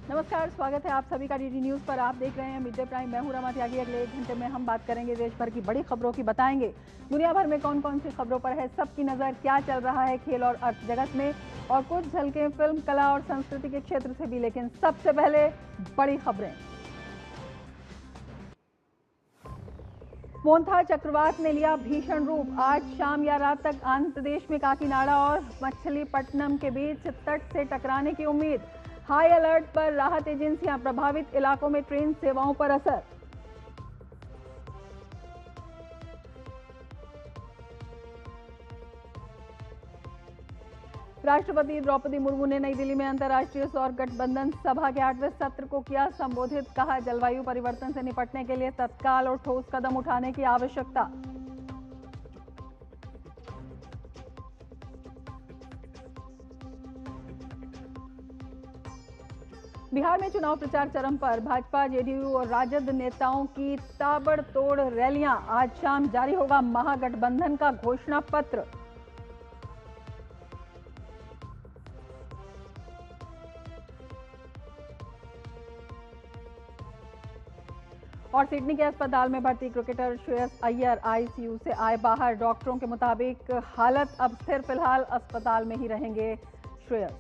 नमस्कार, स्वागत है आप सभी का डीडी न्यूज पर। आप देख रहे हैं मिड डे प्राइम। मैं हूं रमा त्यागी। अगले 1 घंटे में हम बात करेंगे देश भर की बड़ी खबरों की, बताएंगे दुनिया भर में कौन कौन सी खबरों पर है सबकी नजर, क्या चल रहा है खेल और अर्थ जगत में, और कुछ झलकें फिल्म, कला और संस्कृति के क्षेत्र से भी। लेकिन सबसे पहले बड़ी खबरें। मोंथा चक्रवात ने लिया भीषण रूप। आज शाम या रात तक आंध्र प्रदेश में काकीनाडा और मछलीपट्टनम के बीच तट से टकराने की उम्मीद। हाई अलर्ट पर राहत एजेंसियां, प्रभावित इलाकों में ट्रेन सेवाओं पर असर। राष्ट्रपति द्रौपदी मुर्मू ने नई दिल्ली में अंतर्राष्ट्रीय सौर गठबंधन सभा के 8वें सत्र को किया संबोधित। कहा, जलवायु परिवर्तन से निपटने के लिए तत्काल और ठोस कदम उठाने की आवश्यकता। बिहार में चुनाव प्रचार चरम पर। भाजपा, जेडीयू और राजद नेताओं की ताबड़तोड़ रैलियां। आज शाम जारी होगा महागठबंधन का घोषणा पत्र। और सिडनी के अस्पताल में भर्ती क्रिकेटर श्रेयस अय्यर आईसीयू से आए बाहर। डॉक्टरों के मुताबिक हालत अब स्थिर, फिलहाल अस्पताल में ही रहेंगे श्रेयस।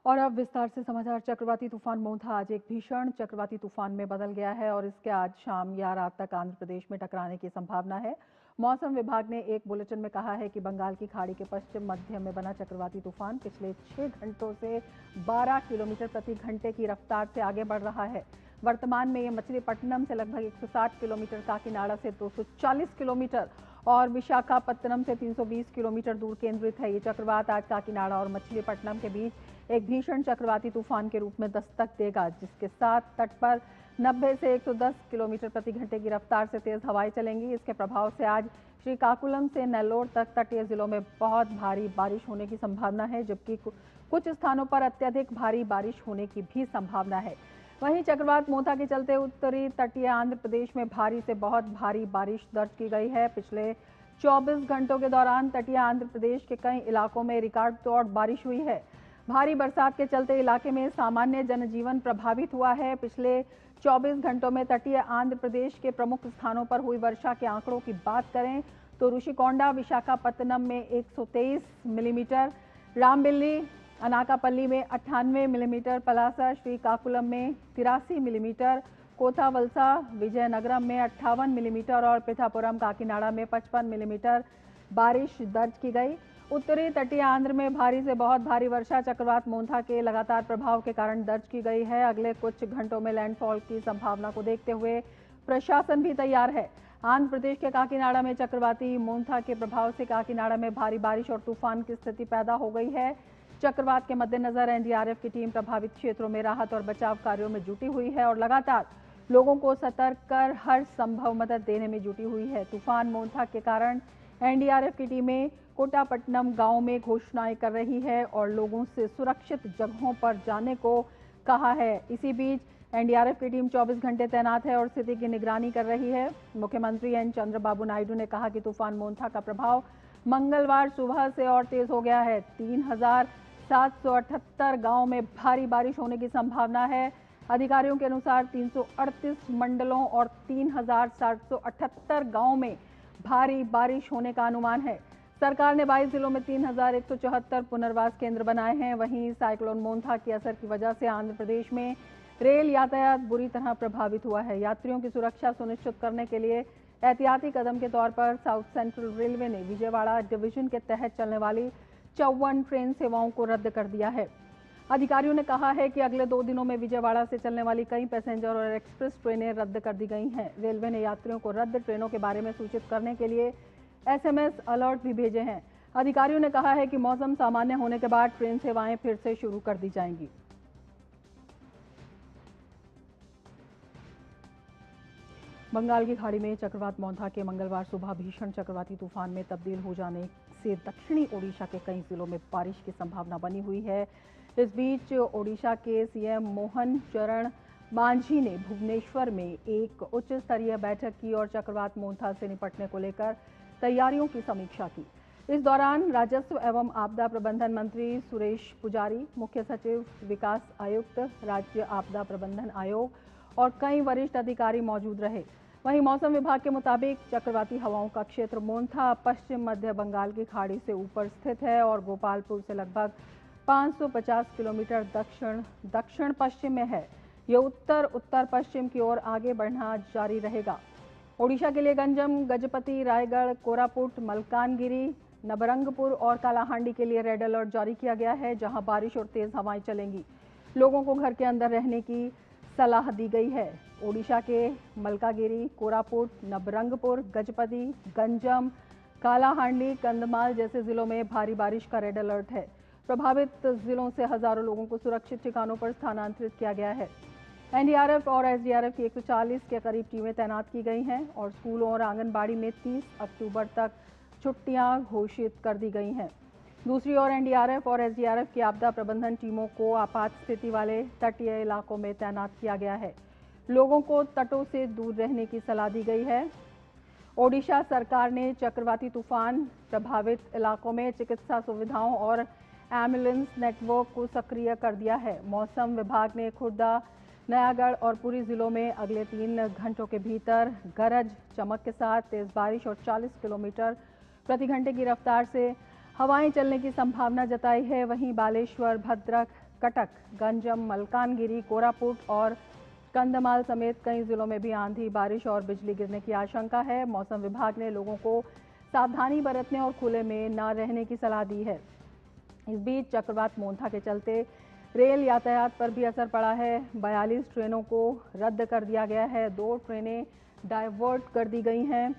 और अब विस्तार से समाचार। चक्रवाती तूफान मोंथा आज एक भीषण चक्रवाती तूफान में बदल गया है और इसके आज शाम या रात तक आंध्र प्रदेश में टकराने की संभावना है। मौसम विभाग ने एक बुलेटिन में कहा है कि बंगाल की खाड़ी के पश्चिम मध्य में बना चक्रवाती तूफान पिछले 6 घंटों से 12 किलोमीटर प्रति घंटे की रफ्तार से आगे बढ़ रहा है। वर्तमान में ये मछलीपट्टनम से लगभग 160 किलोमीटर, काकीनाडा से 240 किलोमीटर और विशाखापत्तनम से 320 किलोमीटर दूर केंद्रित है। ये चक्रवात आज काकीनाडा और मछलीपट्टनम के बीच एक भीषण चक्रवाती तूफान के रूप में दस्तक देगा, जिसके साथ तट पर 90 से 110 किलोमीटर प्रति घंटे की रफ्तार से तेज हवाएं चलेंगी। इसके प्रभाव से आज श्रीकाकुलम से नेल्लोर तक तटीय जिलों में बहुत भारी बारिश होने की संभावना है, जबकि कुछ स्थानों पर अत्यधिक भारी बारिश होने की भी संभावना है। वहीं चक्रवात मोंथा के चलते उत्तरी तटीय आंध्र प्रदेश में भारी से बहुत भारी बारिश दर्ज की गई है। पिछले 24 घंटों के दौरान तटीय आंध्र प्रदेश के कई इलाकों में रिकॉर्ड तोड़ बारिश हुई है। भारी बरसात के चलते इलाके में सामान्य जनजीवन प्रभावित हुआ है। पिछले 24 घंटों में तटीय आंध्र प्रदेश के प्रमुख स्थानों पर हुई वर्षा के आंकड़ों की बात करें तो ऋषिकोंडा, विशाखापत्तनम में 123 मिलीमीटर, रामबिल्ली, अनाकापल्ली में 98 मिलीमीटर, पलासा, श्रीकाकुलम में 83 मिलीमीटर, कोथावलसा, विजयनगरम में 58 मिलीमीटर और पिठापुरम, काकीनाडा में 55 मिलीमीटर बारिश दर्ज की गई। उत्तरी तटीय आंध्र में भारी से बहुत भारी वर्षा चक्रवात मोंथा के लगातार प्रभाव के कारण दर्ज की गई है। अगले कुछ घंटों में लैंडफॉल की संभावना को देखते हुए प्रशासन भी तैयार है। आंध्र प्रदेश के काकीनाडा में चक्रवाती मोंथा के प्रभाव से काकीनाडा में भारी बारिश और तूफान की स्थिति पैदा हो गई है। चक्रवात के मद्देनजर एनडीआरएफ की टीम प्रभावित क्षेत्रों में राहत और बचाव कार्यों में जुटी हुई है और लगातार लोगों को सतर्क कर हर संभव मदद देने में जुटी हुई है। तूफान मोंथा के कारण एनडीआरएफ की टीमें कोटापट्टनम गांव में घोषणाएं कर रही है और लोगों से सुरक्षित जगहों पर जाने को कहा है। इसी बीच एनडीआरएफ की टीम 24 घंटे तैनात है और स्थिति की निगरानी कर रही है। मुख्यमंत्री एन चंद्रबाबू नायडू ने कहा कि तूफान मोंथा का प्रभाव मंगलवार सुबह से और तेज हो गया है। 3,778 गांवों में भारी बारिश होने की संभावना है। अधिकारियों के अनुसार 338 मंडलों और 3,778 गांवों में भारी बारिश होने का अनुमान है। सरकार ने 22 जिलों में 3,174 पुनर्वास केंद्र बनाए हैं। वहीं साइक्लोन मोंथा के असर की वजह से आंध्र प्रदेश में रेल यातायात बुरी तरह प्रभावित हुआ है। यात्रियों की सुरक्षा सुनिश्चित करने के लिए एहतियाती कदम के तौर पर साउथ सेंट्रल रेलवे ने विजयवाड़ा डिवीजन के तहत चलने वाली 54 ट्रेन सेवाओं को रद्द कर दिया है। अधिकारियों ने कहा है कि अगले 2 दिनों में विजयवाड़ा से चलने वाली कई पैसेंजर और एक्सप्रेस ट्रेनें रद्द कर दी गई हैं। रेलवे ने यात्रियों को रद्द ट्रेनों के बारे में सूचित करने के लिए एसएमएस अलर्ट भी भेजे हैं। अधिकारियों ने कहा है कि मौसम सामान्य होने के बाद ट्रेन सेवाएं फिर से शुरू कर दी जाएंगी। बंगाल की खाड़ी में चक्रवात मोंथा के मंगलवार सुबह भीषण चक्रवाती तूफान में तब्दील हो जाने से दक्षिणी ओडिशा के कई जिलों में बारिश की संभावना बनी हुई है। इस बीच ओडिशा के सीएम मोहन चरण मांझी ने भुवनेश्वर में एक उच्च स्तरीय बैठक की और चक्रवात मोंथा से निपटने को लेकर तैयारियों की समीक्षा की। इस दौरान राजस्व एवं आपदा प्रबंधन मंत्री सुरेश पुजारी, मुख्य सचिव, विकास आयुक्त, राज्य आपदा प्रबंधन आयोग और कई वरिष्ठ अधिकारी मौजूद रहे। वहीं मौसम विभाग के मुताबिक चक्रवाती हवाओं का क्षेत्र मोंथा पश्चिम मध्य बंगाल की खाड़ी से ऊपर स्थित है और गोपालपुर से लगभग 550 किलोमीटर दक्षिण पश्चिम में है। यह उत्तर उत्तर पश्चिम की ओर आगे बढ़ना जारी रहेगा। ओडिशा के लिए गंजम, गजपति, रायगढ़, कोरापुट, मलकानगिरी, नबरंगपुर और कालाहांडी के लिए रेड अलर्ट जारी किया गया है, जहां बारिश और तेज हवाएं चलेंगी। लोगों को घर के अंदर रहने की सलाह दी गई है। ओडिशा के मलकागिरी, कोरापुट, नबरंगपुर, गजपति, गंजम, कालाहांडी, कंधमाल जैसे जिलों में भारी बारिश का रेड अलर्ट है। प्रभावित जिलों से हजारों लोगों को सुरक्षित ठिकानों पर स्थानांतरित किया गया है। एनडीआरएफ और एसडीआरएफ की 140 के करीब टीमें तैनात की गई हैं और स्कूलों और आंगनबाड़ी में 30 अक्टूबर तक छुट्टियां घोषित कर दी गई हैं। दूसरी ओर एनडीआरएफ और एसडीआरएफ की आपदा प्रबंधन टीमों को आपात स्थिति वाले तटीय इलाकों में तैनात किया गया है। लोगों को तटों से दूर रहने की सलाह दी गई है। ओडिशा सरकार ने चक्रवाती तूफान प्रभावित इलाकों में चिकित्सा सुविधाओं और एम्बुलेंस नेटवर्क को सक्रिय कर दिया है। मौसम विभाग ने खुर्दा, नयागढ़ और पुरी जिलों में अगले 3 घंटों के भीतर गरज चमक के साथ तेज बारिश और 40 किलोमीटर प्रति घंटे की रफ्तार से हवाएं चलने की संभावना जताई है। वहीं बालेश्वर, भद्रक, कटक, गंजम, मलकानगिरी, कोरापुट और कंधमाल समेत कई जिलों में भी आंधी, बारिश और बिजली गिरने की आशंका है। मौसम विभाग ने लोगों को सावधानी बरतने और खुले में न रहने की सलाह दी है। इस बीच चक्रवात मोंथा के चलते रेल यातायात पर भी असर पड़ा है। 42 ट्रेनों को रद्द कर दिया गया है, 2 ट्रेनें डाइवर्ट कर दी गई हैं,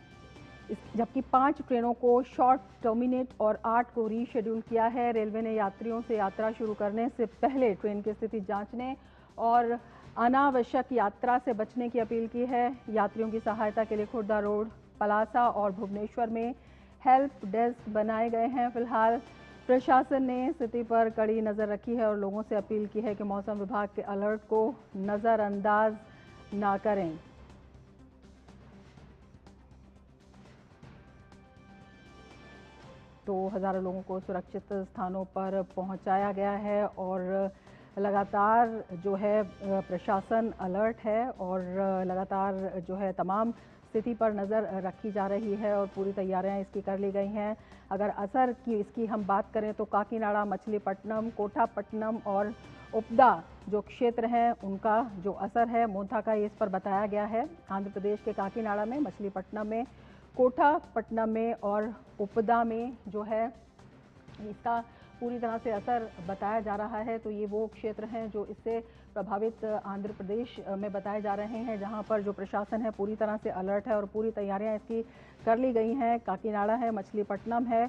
जबकि 5 ट्रेनों को शॉर्ट टर्मिनेट और 8 को रीशेड्यूल किया है। रेलवे ने यात्रियों से यात्रा शुरू करने से पहले ट्रेन की स्थिति जांचने और अनावश्यक यात्रा से बचने की अपील की है। यात्रियों की सहायता के लिए खुर्दा रोड, पलासा और भुवनेश्वर में हेल्प डेस्क बनाए गए हैं। फिलहाल प्रशासन ने स्थिति पर कड़ी नजर रखी है और लोगों से अपील की है कि मौसम विभाग के अलर्ट को नजरअंदाज ना करें। तो हजारों लोगों को सुरक्षित स्थानों पर पहुंचाया गया है और लगातार जो है प्रशासन अलर्ट है और लगातार जो है तमाम स्थिति पर नज़र रखी जा रही है और पूरी तैयारियां इसकी कर ली गई हैं। अगर असर की इसकी हम बात करें तो काकीनाडा, मछलीपट्टनम, कोठापट्टनम और उपदा जो क्षेत्र हैं उनका जो असर है मोंथा का, इस पर बताया गया है। आंध्र प्रदेश के काकीनाडा में, मछलीपट्टनम में, कोठापट्टनम में और उपदा में जो है इसका पूरी तरह से असर बताया जा रहा है। तो ये वो क्षेत्र हैं जो इससे प्रभावित आंध्र प्रदेश में बताए जा रहे हैं, जहां पर जो प्रशासन है पूरी तरह से अलर्ट है और पूरी तैयारियां इसकी कर ली गई हैं। काकीनाडा है, मछलीपट्टनम है,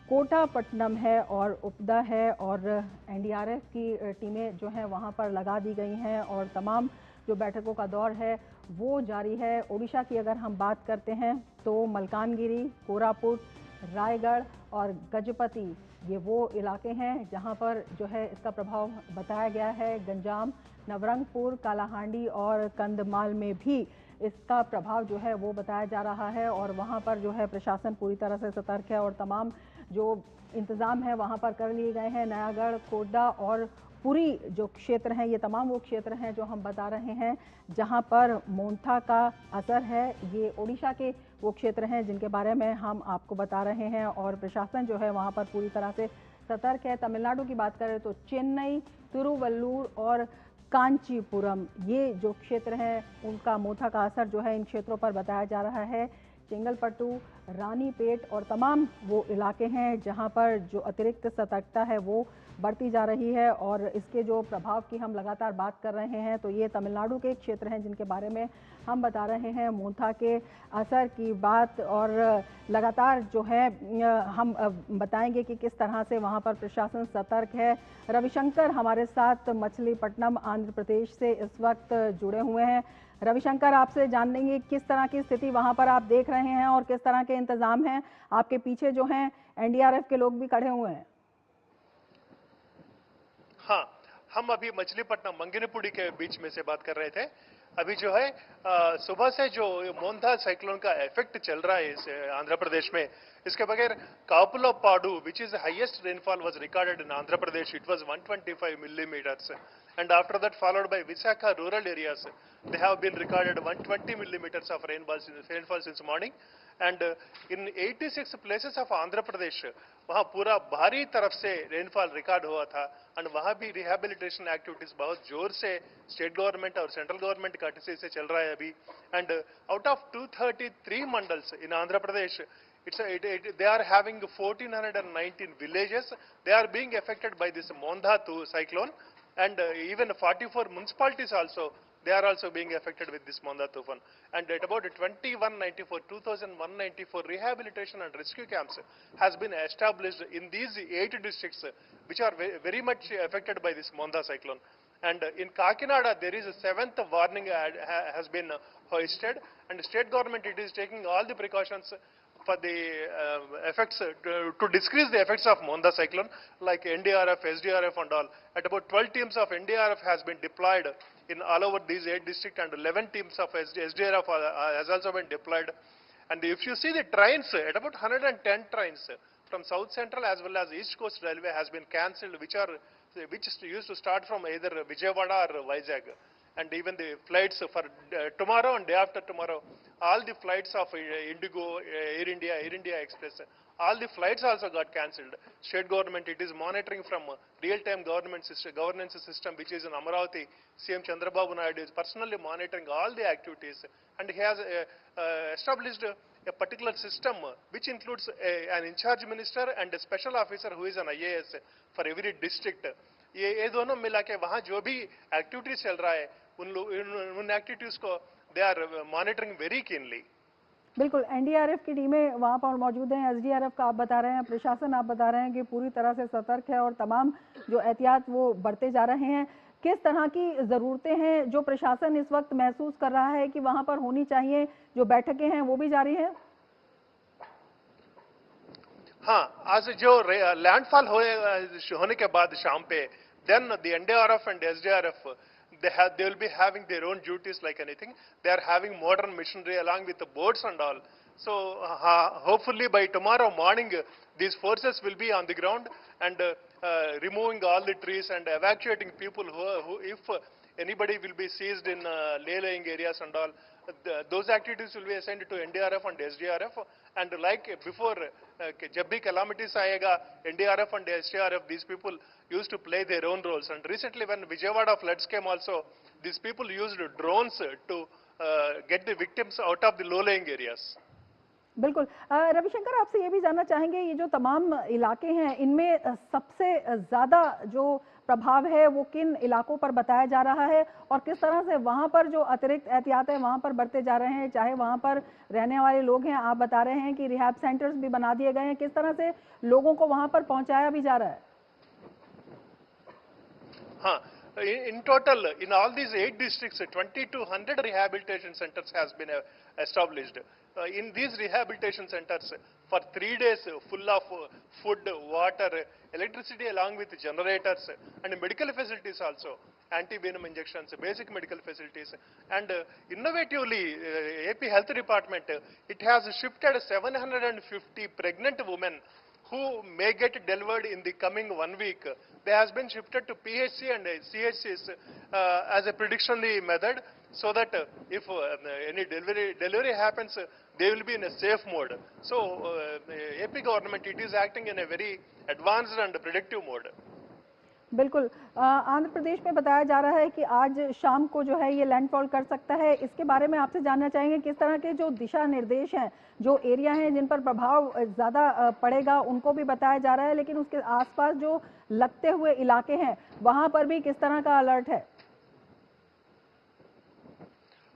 कोठापट्टनम है और उपदा है और एनडीआरएफ की टीमें जो हैं वहां पर लगा दी गई हैं और तमाम जो बैठकों का दौर है वो जारी है। ओडिशा की अगर हम बात करते हैं तो मलकानगिरी, कोरापुट, रायगढ़ और गजपति ये वो इलाके हैं जहां पर जो है इसका प्रभाव बताया गया है। गंजाम, नवरंगपुर, कालाहांडी और कंधमाल में भी इसका प्रभाव जो है वो बताया जा रहा है और वहां पर जो है प्रशासन पूरी तरह से सतर्क है और तमाम जो इंतजाम है वहां पर कर लिए गए हैं। नयागढ़, कोडा और पुरी जो क्षेत्र हैं ये तमाम वो क्षेत्र हैं जो हम बता रहे हैं जहां पर मोंथा का असर है। ये ओडिशा के वो क्षेत्र हैं जिनके बारे में हम आपको बता रहे हैं और प्रशासन जो है वहां पर पूरी तरह से सतर्क है। तमिलनाडु की बात करें तो चेन्नई, तिरुवल्लुर और कांचीपुरम ये जो क्षेत्र हैं उनका मोंथा का असर जो है इन क्षेत्रों पर बताया जा रहा है। चेंगलपट्टू, रानीपेट और तमाम वो इलाके हैं जहां पर जो अतिरिक्त सतर्कता है वो बढ़ती जा रही है और इसके जो प्रभाव की हम लगातार बात कर रहे हैं तो ये तमिलनाडु के क्षेत्र हैं जिनके बारे में हम बता रहे हैं मोंथा के असर की बात और लगातार जो है हम बताएंगे कि किस तरह से वहां पर प्रशासन सतर्क है। रविशंकर हमारे साथ मछलीपट्टनम आंध्र प्रदेश से इस वक्त जुड़े हुए हैं। रविशंकर, आपसे जान लेंगे किस तरह की स्थिति वहां पर आप देख रहे हैं और किस तरह के इंतजाम हैं। आपके पीछे जो हैं एनडीआरएफ के लोग भी खड़े हुए हैं। हाँ, हम अभी मछलीपट्टनम मंगिनपुडी के बीच में से बात कर रहे थे। अभी जो है सुबह से जो मोंथा साइक्लोन का इफेक्ट चल रहा है इस आंध्र प्रदेश में, इसके बगैर कापुलापाडू which is the highest rainfall was recorded in Andhra Pradesh. It was 125 millimeters, and after that followed by Visakha rural areas, they have been recorded 120 millimeters of rainfall since morning, and in 86 places of Andhra Pradesh वहाँ पूरा भारी तरफ से rainfall record हुआ था, and वहाँ भी rehabilitation activities बहुत जोर से स्टेट गवर्नमेंट और सेंट्रल गवर्नमेंट कटसी से चल रहा है अभी। And out of 233 mandals in Andhra Pradesh, they are having 1419 villages. They are being affected by this Mondha cyclone, and even 44 municipalities also, they are also being affected with this Mondha Tufan. And at about 2194 rehabilitation and rescue camps has been established in these 8 districts which are very much affected by this Mondha cyclone. And in Kakinada, there is a 7th warning has been hoisted, and the state government it is taking all the precautions for the effects, to decrease the effects of Mondha cyclone, like NDRF, SDRF and all. At about 12 teams of NDRF has been deployed in all over these 8 districts, and 11 teams of SDRF has also been deployed. And if you see the trains, at about 110 trains from South Central as well as East Coast Railway has been cancelled, which used to start from either Vijayawada or Vizag. And even the flights for tomorrow and day after tomorrow, all the flights of Indigo, Air India Express, all the flights also got cancelled. State government, it is monitoring from real-time governance system, which is in Amaravati. CM Chandrababu Naidu is personally monitoring all the activities, and he has established a particular system which includes an in-charge minister and a special officer who is an IAS for every district. ये दोनों मिला के वहाँ जो भी activities चल रहा है उन एक्टिविटीज को they are monitoring very keenly. बिल्कुल, एनडीआरएफ की टीमें वहां पर मौजूद हैं, एसडीआरएफ का आप बता रहे हैं, प्रशासन आप बता रहे हैं कि पूरी तरह से सतर्क है और तमाम जो एहतियात वो बढ़ते जा रहे हैं। किस तरह की जरूरतें हैं जो प्रशासन इस वक्त महसूस कर रहा है कि वहां पर होनी चाहिए, जो बैठकें हैं वो भी जारी हैं? हाँ, आज जो लैंडफॉल होने के बाद शाम पे, then the NDRF and SDRF, they will be having their own duties like anything. They are having modern machinery along with the boats and all. So hopefully by tomorrow morning, these forces will be on the ground and removing all the trees and evacuating people who if anybody will be seized in lay-laying areas and all. Those activities will be assigned to NDRF and SDRF, and like before, जब भी calamities आएगा, NDRF and SDRF, these people used to play their own roles. And recently when Vijayawada floods came also, these people used drones to get the victims out of the low-lying areas. बिल्कुल, रविशंकर आपसे ये भी जानना चाहेंगे, ये जो तमाम इलाके हैं इनमें सबसे ज्यादा जो प्रभाव है वो किन इलाकों पर बताया जा रहा है और किस तरह से वहां पर जो अतिरिक्त एहतियात है वहां पर बढ़ते जा रहे हैं, चाहे वहां पर रहने वाले लोग हैं, आप बता रहे हैं कि रिहैब सेंटर्स भी बना दिए गए हैं, किस तरह से लोगों को वहां पर पहुंचाया भी जा रहा है? हाँ, in total, in all these 8 districts, 2200 rehabilitation centers has been established. In these rehabilitation centers, for 3 days, full of food, water, electricity along with generators and medical facilities also, anti-venom injections, basic medical facilities. And innovatively, AP Health Department, it has shifted 750 pregnant women who may get delivered in the coming 1 week. They has been shifted to PHC and CHCs as a predictionary method, so that if any delivery happens, they will be in a safe mode. So AP government, it is acting in a very advanced and predictive mode. बिल्कुल, आंध्र प्रदेश में बताया जा रहा है कि आज शाम को जो है ये लैंडफॉल कर सकता है। इसके बारे में आपसे जानना चाहेंगे किस तरह के जो दिशा निर्देश हैं, जो एरिया हैं जिन पर प्रभाव ज्यादा पड़ेगा उनको भी बताया जा रहा है, लेकिन उसके आसपास जो लगते हुए इलाके हैं वहां पर भी किस तरह का अलर्ट है?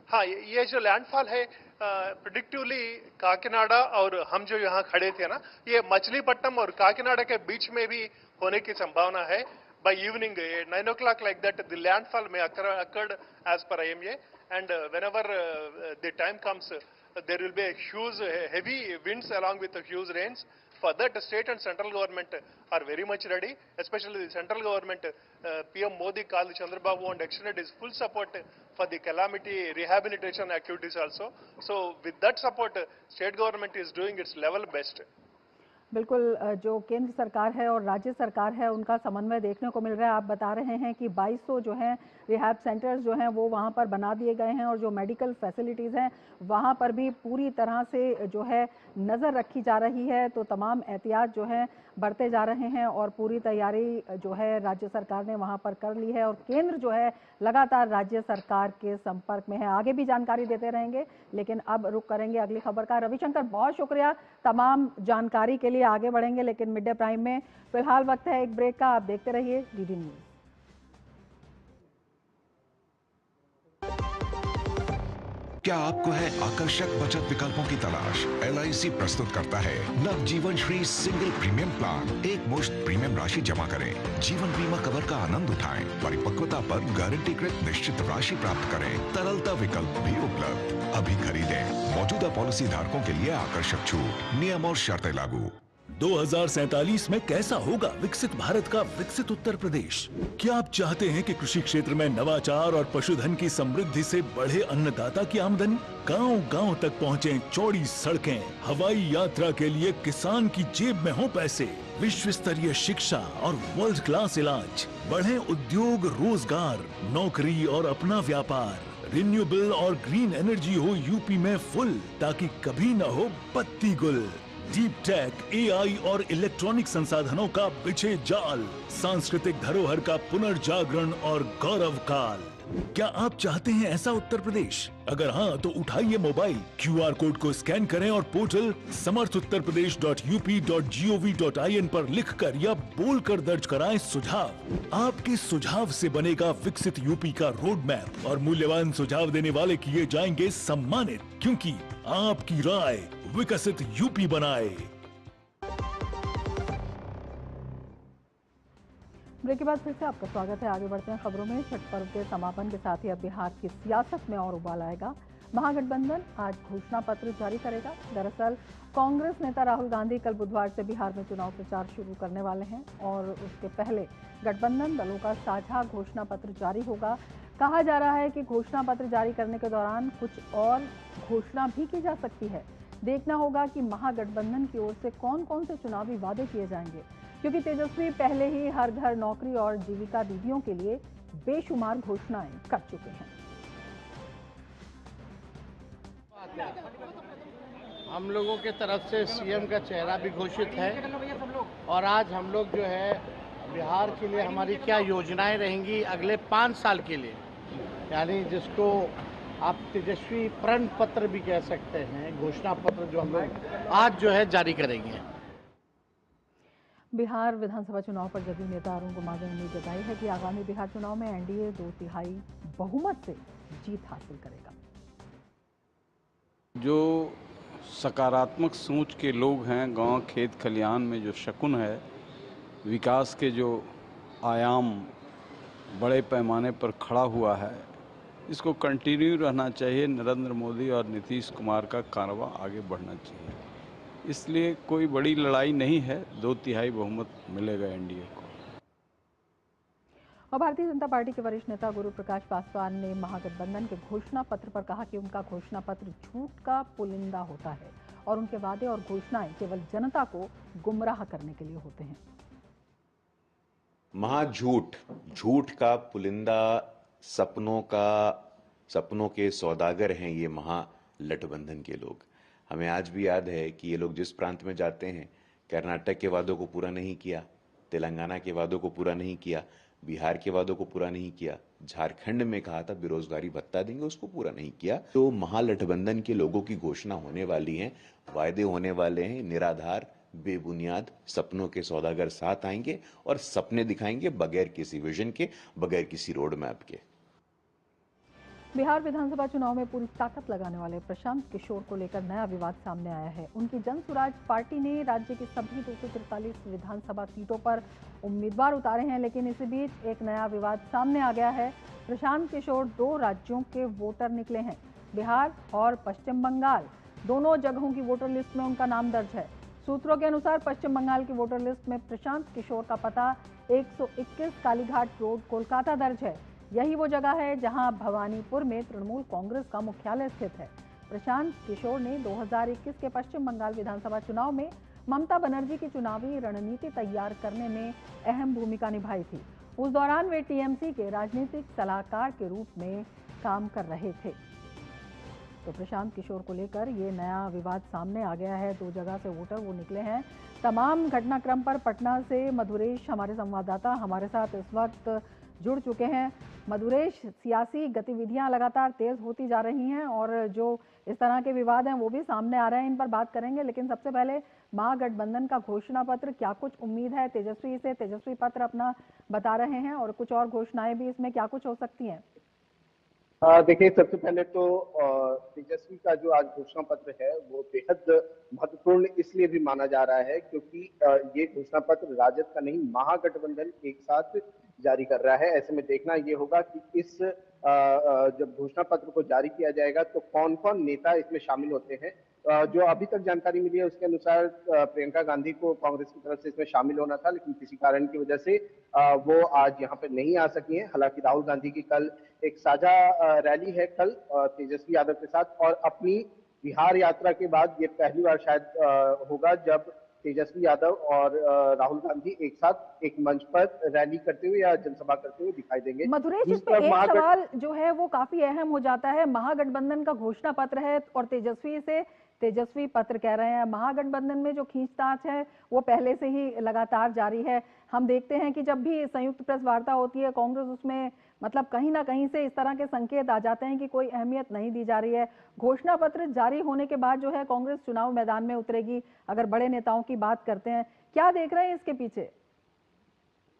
हाँ, ये जो लैंडफॉल है प्रिडिक्टिवली काकीनाडा और हम जो यहाँ खड़े थे ना, ये मछलीपट्टनम और काकीनाडा के बीच में भी होने की संभावना है। By evening 9 o'clock, like that, the landfall may occurred as per IMA, and whenever the time comes, there will be a huge heavy winds along with the huge rains, For that, state and central government are very much ready, especially the central government. PM Modi called Chandrababu and extended his full support for the calamity rehabilitation activities also. So with that support, state government is doing its level best. बिल्कुल, जो केंद्र सरकार है और राज्य सरकार है उनका समन्वय देखने को मिल रहा है। आप बता रहे हैं कि 2200 जो हैं रिहैब सेंटर्स जो हैं वो वहाँ पर बना दिए गए हैं और जो मेडिकल फैसिलिटीज़ हैं वहाँ पर भी पूरी तरह से जो है नज़र रखी जा रही है। तो तमाम एहतियात जो हैं बढ़ते जा रहे हैं और पूरी तैयारी जो है राज्य सरकार ने वहाँ पर कर ली है और केंद्र जो है लगातार राज्य सरकार के संपर्क में है। आगे भी जानकारी देते रहेंगे, लेकिन अब रुक करेंगे अगली खबर का। रविशंकर, बहुत शुक्रिया तमाम जानकारी के लिए। आगे बढ़ेंगे लेकिन मिड डे प्राइम में फिलहाल वक्त है एक ब्रेक का। आप देखते रहिए डीडी न्यूज। क्या आपको है आकर्षक बचत विकल्पों की तलाश? LIC प्रस्तुत करता है नवजीवन श्री सिंगल प्रीमियम प्लान। एक मुश्त प्रीमियम राशि जमा करें, जीवन बीमा कवर का आनंद उठाएं, परिपक्वता पर गारंटीकृत निश्चित राशि प्राप्त करें, तरलता विकल्प भी उपलब्ध। अभी खरीदें। मौजूदा पॉलिसी धारकों के लिए आकर्षक छूट, नियम और शर्तें लागू। 2047 में कैसा होगा विकसित भारत का विकसित उत्तर प्रदेश? क्या आप चाहते हैं कि कृषि क्षेत्र में नवाचार और पशुधन की समृद्धि से बढ़े अन्नदाता की आमदनी, गांव-गांव तक पहुंचे चौड़ी सड़कें, हवाई यात्रा के लिए किसान की जेब में हो पैसे, विश्व स्तरीय शिक्षा और वर्ल्ड क्लास इलाज, बढ़े उद्योग, रोजगार, नौकरी और अपना व्यापार, रिन्यूएबल और ग्रीन एनर्जी हो यूपी में फुल, ताकि कभी न हो बत्ती गुल। डीप टेक, AI और इलेक्ट्रॉनिक संसाधनों का बिछे जाल, सांस्कृतिक धरोहर का पुनर्जागरण और गौरव काल। क्या आप चाहते हैं ऐसा उत्तर प्रदेश? अगर हाँ तो उठाइए मोबाइल, QR कोड को स्कैन करें और पोर्टल samarthuttarpradesh.up.gov.in पर लिखकर या बोलकर दर्ज कराएं सुझाव। आपके सुझाव से बनेगा विकसित यूपी का रोड मैप और मूल्यवान सुझाव देने वाले किए जाएंगे सम्मानित, क्योंकि आपकी राय विकसित यूपी बनाए। ब्रेक के बाद फिर से आपका स्वागत है। आगे बढ़ते हैं खबरों में। छठ पर्व के समापन के साथ ही अब बिहार की सियासत में और उबाल आएगा। महागठबंधन आज घोषणा पत्र जारी करेगा। दरअसल कांग्रेस नेता राहुल गांधी कल बुधवार से बिहार में चुनाव प्रचार शुरू करने वाले हैं और उसके पहले गठबंधन दलों का साझा घोषणा पत्र जारी होगा। कहा जा रहा है कि घोषणा पत्र जारी करने के दौरान कुछ और घोषणा भी की जा सकती है। देखना होगा कि महागठबंधन की ओर से कौन कौन से चुनावी वादे किए जाएंगे, क्योंकि तेजस्वी पहले ही हर घर नौकरी और जीविका दीदियों के लिए बेशुमार घोषणाएं कर चुके हैं। हम लोगों के तरफ से सीएम का चेहरा भी घोषित है और आज हम लोग जो है बिहार के लिए हमारी क्या योजनाएं रहेंगी अगले 5 साल के लिए, यानी जिसको आप तेजस्वी प्रण पत्र भी कह सकते हैं, घोषणा पत्र जो हम लोग आज जो है जारी करेंगे। बिहार विधानसभा चुनाव पर जदयू नेता अरुण कुमार ने उम्मीद जताई है कि आगामी बिहार चुनाव में एनडीए 2/3 बहुमत से जीत हासिल करेगा। जो सकारात्मक सोच के लोग हैं, गांव खेत खलिहान में जो शकुन है, विकास के जो आयाम बड़े पैमाने पर खड़ा हुआ है, इसको कंटिन्यू रहना चाहिए। नरेंद्र मोदी और नीतीश कुमार का कारवां आगे बढ़ना चाहिए। इसलिए कोई बड़ी लड़ाई नहीं है, 2/3 बहुमत मिलेगा एनडीए को। और भारतीय जनता पार्टी के वरिष्ठ नेता गुरु प्रकाश पासवान ने महागठबंधन के घोषणा पत्र पर कहा कि उनका घोषणा पत्र झूठ का पुलिंदा होता है और उनके वादे और घोषणाएं केवल जनता को गुमराह करने के लिए होते हैं। महाझूठ, झूठ का पुलिंदा, सपनों के सौदागर हैं ये महागठबंधन के लोग। हमें आज भी याद है कि ये लोग जिस प्रांत में जाते हैं, कर्नाटक के वादों को पूरा नहीं किया, तेलंगाना के वादों को पूरा नहीं किया, बिहार के वादों को पूरा नहीं किया, झारखंड में कहा था बेरोजगारी भत्ता देंगे, उसको पूरा नहीं किया। तो महागठबंधन के लोगों की घोषणा होने वाली है, वायदे होने वाले हैं, निराधार बेबुनियाद सपनों के सौदागर साथ आएंगे और सपने दिखाएंगे बगैर किसी विजन के, बगैर किसी रोड मैप के। बिहार विधानसभा चुनाव में पूरी ताकत लगाने वाले प्रशांत किशोर को लेकर नया विवाद सामने आया है। उनकी जन सुराज पार्टी ने राज्य की सभी 243 विधानसभा सीटों पर उम्मीदवार उतारे हैं, लेकिन इसी बीच एक नया विवाद सामने आ गया है। प्रशांत किशोर 2 राज्यों के वोटर निकले हैं। बिहार और पश्चिम बंगाल दोनों जगहों की वोटर लिस्ट में उनका नाम दर्ज है। सूत्रों के अनुसार पश्चिम बंगाल की वोटर लिस्ट में प्रशांत किशोर का पता 121 कालीघाट रोड, कोलकाता दर्ज है। यही वो जगह है जहां भवानीपुर में तृणमूल कांग्रेस का मुख्यालय स्थित है। प्रशांत किशोर ने 2021 के पश्चिम बंगाल विधानसभा चुनाव में ममता बनर्जी की चुनावी रणनीति तैयार करने में अहम भूमिका निभाई थी। उस दौरान वे टीएमसी के राजनीतिक सलाहकार के रूप में काम कर रहे थे। तो प्रशांत किशोर को लेकर ये नया विवाद सामने आ गया है। 2 जगह से वोटर वो निकले हैं। तमाम घटनाक्रम पर पटना से मधुरेश हमारे संवाददाता हमारे साथ इस वक्त जुड़ चुके हैं। मधुरेश, सियासी गतिविधियां लगातार तेज होती जा रही हैं और जो इस तरह के विवाद हैं वो भी सामने आ रहे हैं, इन पर बात करेंगे। लेकिन सबसे पहले महागठबंधन का घोषणा पत्र, क्या कुछ उम्मीद है? तेजस्वी से तेजस्वी पत्र अपना बता रहे हैं और कुछ और घोषणाएं भी इसमें क्या कुछ हो सकती हैं? देखिए, सबसे पहले तो तेजस्वी का जो आज घोषणा पत्र है वो बेहद महत्वपूर्ण इसलिए भी माना जा रहा है क्योंकि ये घोषणा पत्र राजद का नहीं, महागठबंधन एक साथ जारी कर रहा है। ऐसे में देखना ये होगा कि इस जब घोषणा पत्र को जारी किया जाएगा तो कौन कौन नेता इसमें शामिल होते हैं। जो अभी तक जानकारी मिली है उसके अनुसार प्रियंका गांधी को कांग्रेस की तरफ से इसमें शामिल होना था, लेकिन किसी कारण की वजह से वो आज यहाँ पे नहीं आ सकी हैं। हालांकि राहुल गांधी की कल एक साझा रैली है कल तेजस्वी यादव के साथ, और अपनी बिहार यात्रा के बाद ये पहली बार शायद होगा जब तेजस्वी यादव और राहुल गांधी एक साथ एक मंच पर रैली करते हुए या जनसभा करते हुए दिखाई देंगे। मधुरेश, इस पे एक सवाल जो है वो काफी अहम हो जाता है। महागठबंधन का घोषणा पत्र है और तेजस्वी से तेजस्वी पत्र कह रहे हैं। महागठबंधन में जो खींचतान है वो पहले से ही लगातार जारी है। हम देखते हैं कि जब भी संयुक्त प्रेस वार्ता होती है कांग्रेस उसमें मतलब कहीं ना कहीं से इस तरह के संकेत आ जाते हैं कि कोई अहमियत नहीं दी जा रही है। घोषणा पत्र जारी होने के बाद जो है कांग्रेस चुनाव मैदान में उतरेगी। अगर बड़े नेताओं की बात करते हैं, क्या देख रहे हैं इसके पीछे?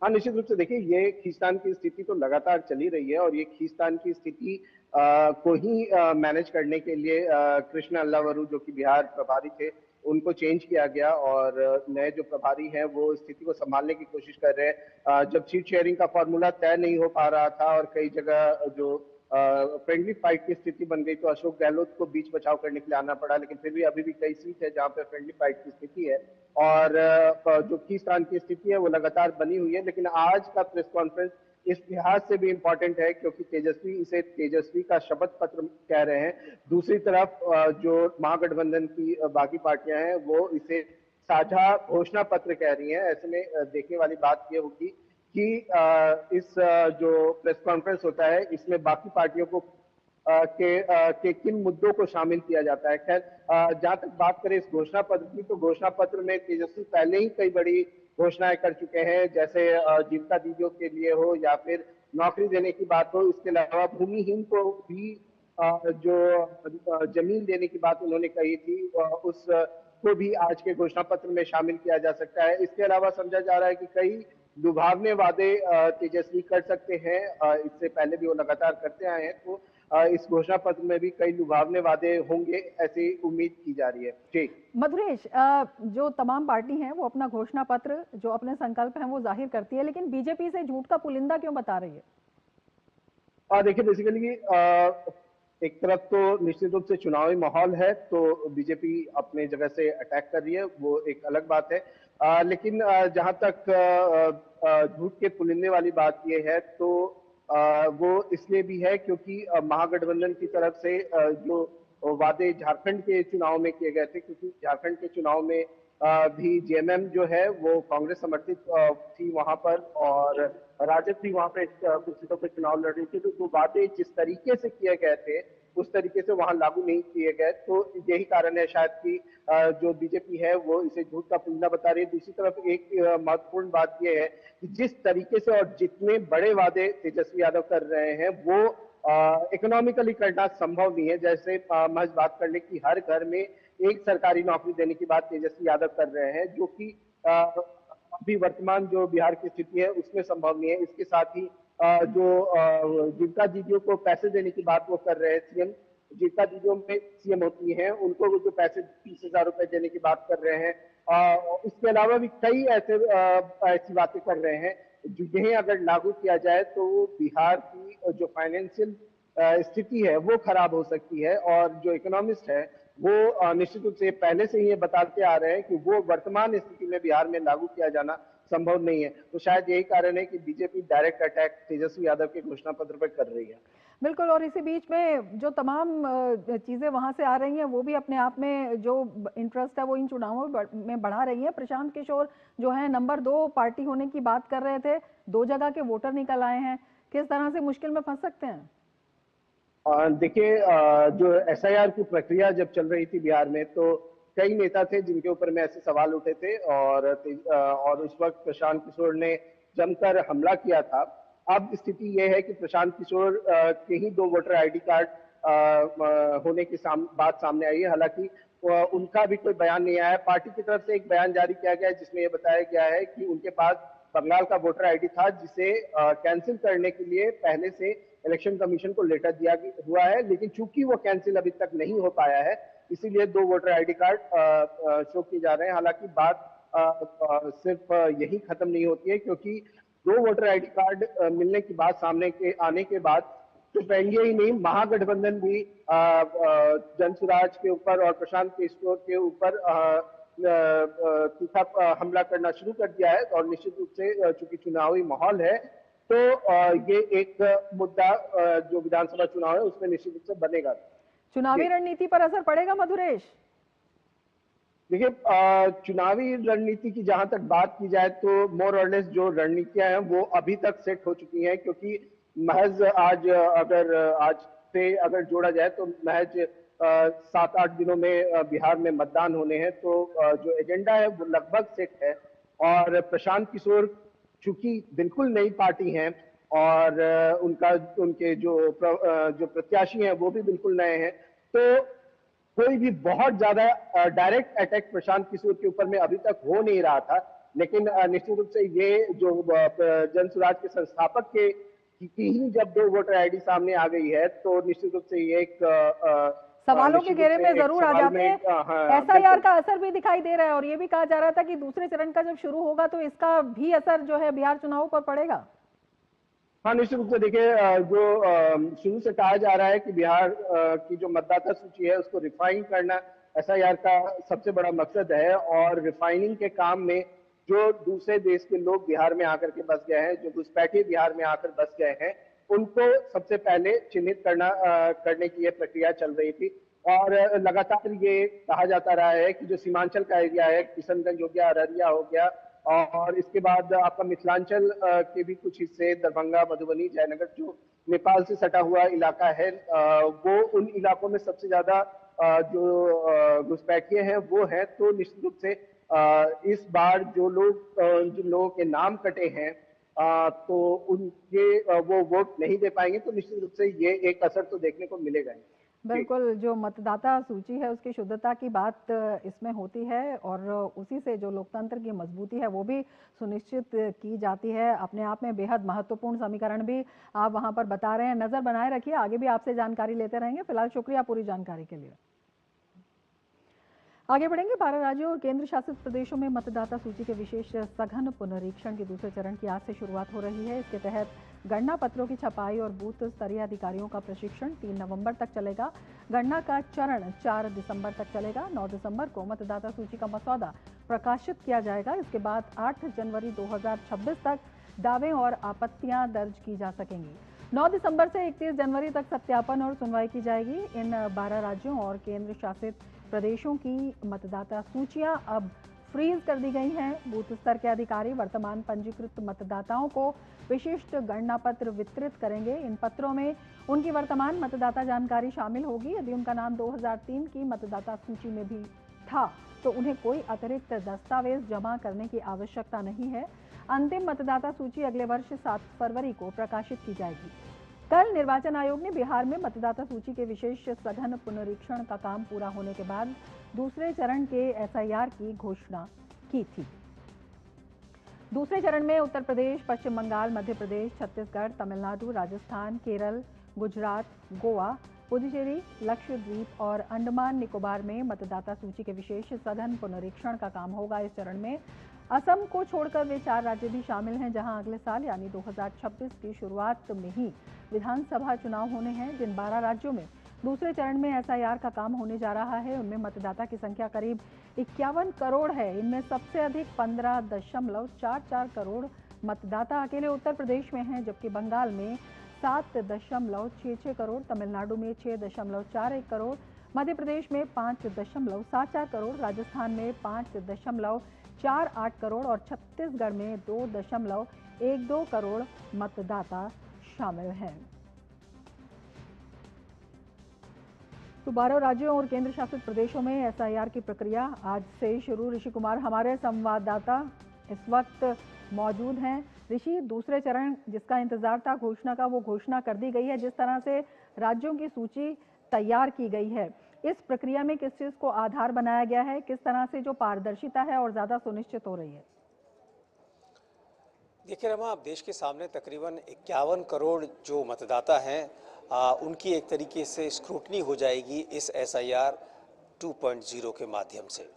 हाँ, निश्चित रूप से देखिए, ये खींचतान की स्थिति तो लगातार चली रही है और ये खींचतान की स्थिति को ही मैनेज करने के लिए कृष्ण अल्लावरू जो कि बिहार प्रभारी थे उनको चेंज किया गया और नए जो प्रभारी हैं वो स्थिति को संभालने की कोशिश कर रहे हैं। जब सीट शेयरिंग का फॉर्मूला तय नहीं हो पा रहा था और कई जगह जो फ्रेंडली फाइट की स्थिति बन गई तो अशोक गहलोत को बीच बचाव करने के लिए आना पड़ा, लेकिन फिर भी अभी भी कई सीट है जहां पे फ्रेंडली फाइट की स्थिति है और जो खींचतान की स्थिति है वो लगातार बनी हुई है। लेकिन आज का प्रेस कॉन्फ्रेंस इस लिहाज से भी इम्पोर्टेंट है क्योंकि तेजस्वी इसे तेजस्वी का शपथ पत्र कह रहे हैं। दूसरी तरफ जो महागठबंधन की बाकी पार्टियां हैं वो इसे साझा घोषणा पत्र कह रही हैं। ऐसे में देखने वाली बात ये होगी कि इस जो प्रेस कॉन्फ्रेंस होता है इसमें बाकी पार्टियों को के किन मुद्दों को शामिल किया जाता है। खैर, जहां तक बात करें इस घोषणा पत्र की तो घोषणा पत्र में तेजस्वी पहले ही कई बड़ी घोषणाएं कर चुके हैं, जैसे जीविका दीदियों के लिए हो या फिर नौकरी देने की बात हो। इसके अलावा भूमिहीन को भी जो जमीन देने की बात उन्होंने कही थी उस को भी आज के घोषणा पत्र में शामिल किया जा सकता है। इसके अलावा समझा जा रहा है कि कई लुभावने वादे तेजस्वी कर सकते हैं, इससे पहले भी वो लगातार करते आए हैं, तो इस घोषणा पत्र में भी कई लुभावने वादे होंगे ऐसी उम्मीद की जा रही है। ठीक मधुरेश, जो तमाम पार्टी हैं वो अपना घोषणा पत्र जो अपने संकल्प हैं वो जाहिर करती है, लेकिन बीजेपी से झूठ का पुलिंदा क्यों बता रही है? देखिए, बेसिकली एक तरफ तो निश्चित रूप से चुनावी माहौल है तो बीजेपी अपने जगह से अटैक कर रही है, वो एक अलग बात है। लेकिन जहां तक झूठ के पुलिंदे वाली बात ये है तो वो इसलिए भी है क्योंकि महागठबंधन की तरफ से जो वादे झारखंड के चुनाव में किए गए थे, क्योंकि झारखंड के चुनाव में भी जेएमएम जो है वो कांग्रेस समर्थित थी वहां पर और राजद भी वहां पे कुछ सीटों पर चुनाव लड़ रही थी, तो वादे जिस तरीके से किए गए थे उस तरीके से वहां लागू नहीं किए गए। तो यही कारण है शायद कि जो बीजेपी है वो इसे झूठ का पुलिंदा बता रही है। दूसरी तरफ एक महत्वपूर्ण बात यह है कि जिस तरीके से और जितने बड़े वादे तेजस्वी यादव कर रहे हैं वो इकोनॉमिकली करना संभव नहीं है। जैसे महज बात कर ले कि हर घर में एक सरकारी नौकरी देने की बात तेजस्वी यादव कर रहे हैं, जो कि अभी वर्तमान जो बिहार की स्थिति है उसमें संभव नहीं है। इसके साथ ही जो जीविका दीदियों को पैसे देने की बात वो कर रहे हैं, सीएम जीविका दीदियों में सीएम होती हैं उनको जो पैसे 30,000 रुपए देने की बात कर रहे हैं। इसके अलावा भी कई ऐसी बातें कर रहे हैं जिन्हें अगर लागू किया जाए तो बिहार की जो फाइनेंशियल स्थिति है वो खराब हो सकती है और जो इकोनॉमिस्ट है वो निश्चित रूप से पहले से ही ये बताते आ रहे हैं कि वो वर्तमान स्थिति में बिहार में लागू किया जाना संभव नहीं है। तो शायद यही कारण है कि BJP direct attack Tejashwi Yadav के घोषणा पत्र पर कर रही है। बिल्कुल, और इसी बीच में जो तमाम चीजें वहां से आ रही हैं वो भी अपने आप में जो इंटरेस्ट है वो इन चुनावों में बढ़ा रही है। प्रशांत किशोर जो है नंबर 2 पार्टी होने की बात कर रहे थे, 2 जगह के वोटर निकल आए हैं, किस तरह से मुश्किल में फंस सकते हैं? देखिए, जो एसआईआर की प्रक्रिया जब चल रही थी बिहार में, तो कई नेता थे जिनके ऊपर में ऐसे सवाल उठे थे और उस वक्त प्रशांत किशोर ने जमकर हमला किया था। अब स्थिति यह है कि प्रशांत किशोर के ही 2 वोटर आईडी कार्ड होने की बात सामने आई है। हालांकि उनका भी कोई बयान नहीं आया है। पार्टी की तरफ से एक बयान जारी किया गया है जिसमें यह बताया गया है कि उनके पास बंगाल का वोटर आईडी था जिसे कैंसिल करने के लिए पहले से इलेक्शन कमीशन को लेटर दिया हुआ है, लेकिन चूंकि वो कैंसिल अभी तक नहीं हो पाया है, इसीलिए 2 वोटर आईडी कार्ड शो किए जा रहे हैं। हालांकि बात सिर्फ यही खत्म नहीं होती है, क्योंकि 2 वोटर आईडी कार्ड मिलने की बात सामने आने के बाद तो एनडीए ही नहीं, महागठबंधन भी जनसुराज के ऊपर और प्रशांत किशोर के ऊपर तीखा हमला करना शुरू कर दिया है। और निश्चित रूप से चूंकि चुनावी माहौल है, तो ये एक मुद्दा जो विधानसभा चुनाव है उसमें निश्चित रूप से बनेगा। चुनावी रणनीति पर असर पड़ेगा मधुरेश? देखिए, चुनावी रणनीति की जहां तक बात की जाए तो मोर और लेस जो रणनीतियां हैं वो अभी तक सेट हो चुकी हैं, क्योंकि महज आज से अगर जोड़ा जाए तो महज 7-8 दिनों में बिहार में मतदान होने हैं। तो जो एजेंडा है वो लगभग सेट है। और प्रशांत किशोर चूंकि बिल्कुल नई पार्टी हैं और उनके जो प्रत्याशी हैं वो भी बिल्कुल नए हैं, तो कोई भी बहुत ज्यादा डायरेक्ट अटैक प्रशांत किशोर के ऊपर में अभी तक हो नहीं रहा था। लेकिन निश्चित रूप से ये जो जनसुराज के संस्थापक की ही जब 2 वोटर आईडी सामने आ गई है, तो निश्चित रूप से ये एक सवालों के घेरे में जरूर आ जाते हैं। एसआईआर का असर भी दिखाई दे रहा है और ये भी कहा जा रहा था कि दूसरे चरण का जब शुरू होगा तो इसका भी असर जो है बिहार चुनावों पर पड़ेगा। हाँ, निश्चित रूप से देखिए, जो शुरू से कहा जा रहा है कि बिहार की जो मतदाता सूची है उसको रिफाइन करना एसआईआर का सबसे बड़ा मकसद है। और रिफाइनिंग के काम में जो दूसरे देश के लोग बिहार में आकर के बस गए हैं, जो घुसपैठिए बिहार में आकर बस गए हैं, उनको सबसे पहले चिन्हित करने की ये प्रक्रिया चल रही थी। और लगातार ये कहा जाता रहा है कि जो सीमांचल का एरिया है, किशनगंज हो गया, अररिया हो गया, और इसके बाद आपका मिथिलांचल के भी कुछ हिस्से, दरभंगा, मधुबनी, जयनगर, जो नेपाल से सटा हुआ इलाका है, वो उन इलाकों में सबसे ज्यादा जो घुसपैठिए हैं वो है। तो निश्चित रूप से इस बार जिन लोगों के नाम कटे हैं, तो उनके वो वोट नहीं दे पाएंगे। तो निश्चित रूप से ये एक असर तो देखने को मिलेगा ही। बिल्कुल, जो मतदाता सूची है उसकी शुद्धता की बात इसमें होती है और उसी से जो लोकतंत्र की मजबूती है वो भी सुनिश्चित की जाती है। अपने आप में बेहद महत्वपूर्ण समीकरण भी आप वहां पर बता रहे हैं। नजर बनाए रखिए, आगे भी आपसे जानकारी लेते रहेंगे। फिलहाल शुक्रिया पूरी जानकारी के लिए। आगे बढ़ेंगे। 12 राज्यों और केंद्र शासित प्रदेशों में मतदाता सूची के विशेष सघन पुनरीक्षण के दूसरे चरण की आज से शुरुआत हो रही है। इसके तहत गणना पत्रों की छपाई और बूथ स्तरीय अधिकारियों का प्रशिक्षण 3 नवंबर तक चलेगा। गणना का चरण 4 दिसंबर तक चलेगा। 9 दिसंबर को मतदाता सूची का मसौदा प्रकाशित किया जाएगा। इसके बाद 8 जनवरी 2026 तक दावे और आपत्तियां दर्ज की जा सकेंगी। 9 दिसंबर से 31 जनवरी तक सत्यापन और सुनवाई की जाएगी। इन 12 राज्यों और केंद्र शासित प्रदेशों की मतदाता सूचियां अब फ्रीज कर दी गई हैं। बूथ स्तर के अधिकारी वर्तमान पंजीकृत मतदाताओं को विशिष्ट गणना पत्र वितरित करेंगे। इन पत्रों में उनकी वर्तमान मतदाता जानकारी शामिल होगी। यदि उनका नाम 2003 की मतदाता सूची में भी था तो उन्हें कोई अतिरिक्त दस्तावेज जमा करने की आवश्यकता नहीं है। अंतिम मतदाता सूची अगले वर्ष 7 फरवरी को प्रकाशित की जाएगी। कल निर्वाचन आयोग ने बिहार में मतदाता सूची के विशेष सघन पुनरीक्षण का काम पूरा होने के बाद दूसरे चरण के एसआईआर की घोषणा की थी। दूसरे चरण में उत्तर प्रदेश, पश्चिम बंगाल, मध्य प्रदेश, छत्तीसगढ़, तमिलनाडु, राजस्थान, केरल, गुजरात, गोवा, पुडुचेरी, लक्षद्वीप और अंडमान निकोबार में मतदाता सूची के विशेष सघन पुनरीक्षण का काम होगा। इस चरण में असम को छोड़कर वे 4 राज्य भी शामिल हैं, जहां अगले साल यानी 2026 की शुरुआत में ही विधानसभा चुनाव होने हैं। जिन 12 राज्यों में दूसरे चरण में एसआईआर का काम होने जा रहा है। उनमें मतदाता की संख्या करीब 51 करोड़ है। इनमें सबसे अधिक 15.44 करोड़ मतदाता अकेले उत्तर प्रदेश में हैं, जबकि बंगाल में 7.66 करोड़, तमिलनाडु में 6.41 करोड़, मध्य प्रदेश में 5.74 करोड़, राजस्थान में 5.48 करोड़ और छत्तीसगढ़ में 2.12 करोड़ मतदाता शामिल हैं। तो 12 राज्यों और केंद्र शासित प्रदेशों में एसआईआर की प्रक्रिया आज से शुरू। ऋषि कुमार हमारे संवाददाता इस वक्त मौजूद हैं। ऋषि, दूसरे चरण जिसका इंतजार था घोषणा का, वो घोषणा कर दी गई है। जिस तरह से राज्यों की सूची तैयार की गई है, इस प्रक्रिया में किस चीज को आधार बनाया गया है, किस तरह से जो पारदर्शिता है और ज्यादा सुनिश्चित हो रही है? देखिए रमा, अब देश के सामने तकरीबन 51 करोड़ जो मतदाता हैं, उनकी एक तरीके से स्क्रूटनी हो जाएगी इस एसआईआर 2.0 के माध्यम से।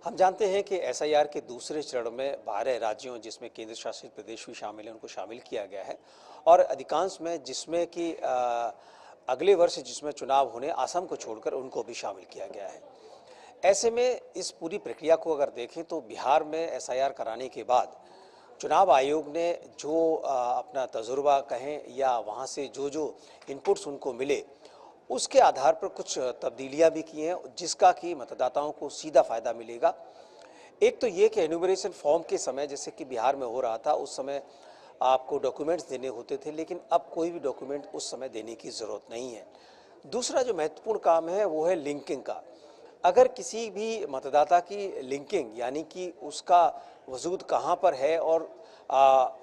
हम जानते हैं कि एसआईआर के दूसरे चरण में 12 राज्यों, जिसमें केंद्र शासित प्रदेश भी शामिल हैं, उनको शामिल किया गया है और अधिकांश में जिसमें कि अगले वर्ष जिसमें चुनाव होने, असम को छोड़कर उनको भी शामिल किया गया है। ऐसे में इस पूरी प्रक्रिया को अगर देखें तो बिहार में एसआईआर कराने के बाद चुनाव आयोग ने जो अपना तजुर्बा कहें या वहाँ से जो इनपुट्स उनको मिले, उसके आधार पर कुछ तब्दीलियां भी की हैं, जिसका कि मतदाताओं को सीधा फायदा मिलेगा। एक तो ये कि एन्यूमरेशन फॉर्म के समय, जैसे कि बिहार में हो रहा था, उस समय आपको डॉक्यूमेंट्स देने होते थे, लेकिन अब कोई भी डॉक्यूमेंट उस समय देने की ज़रूरत नहीं है। दूसरा जो महत्वपूर्ण काम है वो है लिंकिंग का। अगर किसी भी मतदाता की लिंकिंग, यानी कि उसका वजूद कहाँ पर है और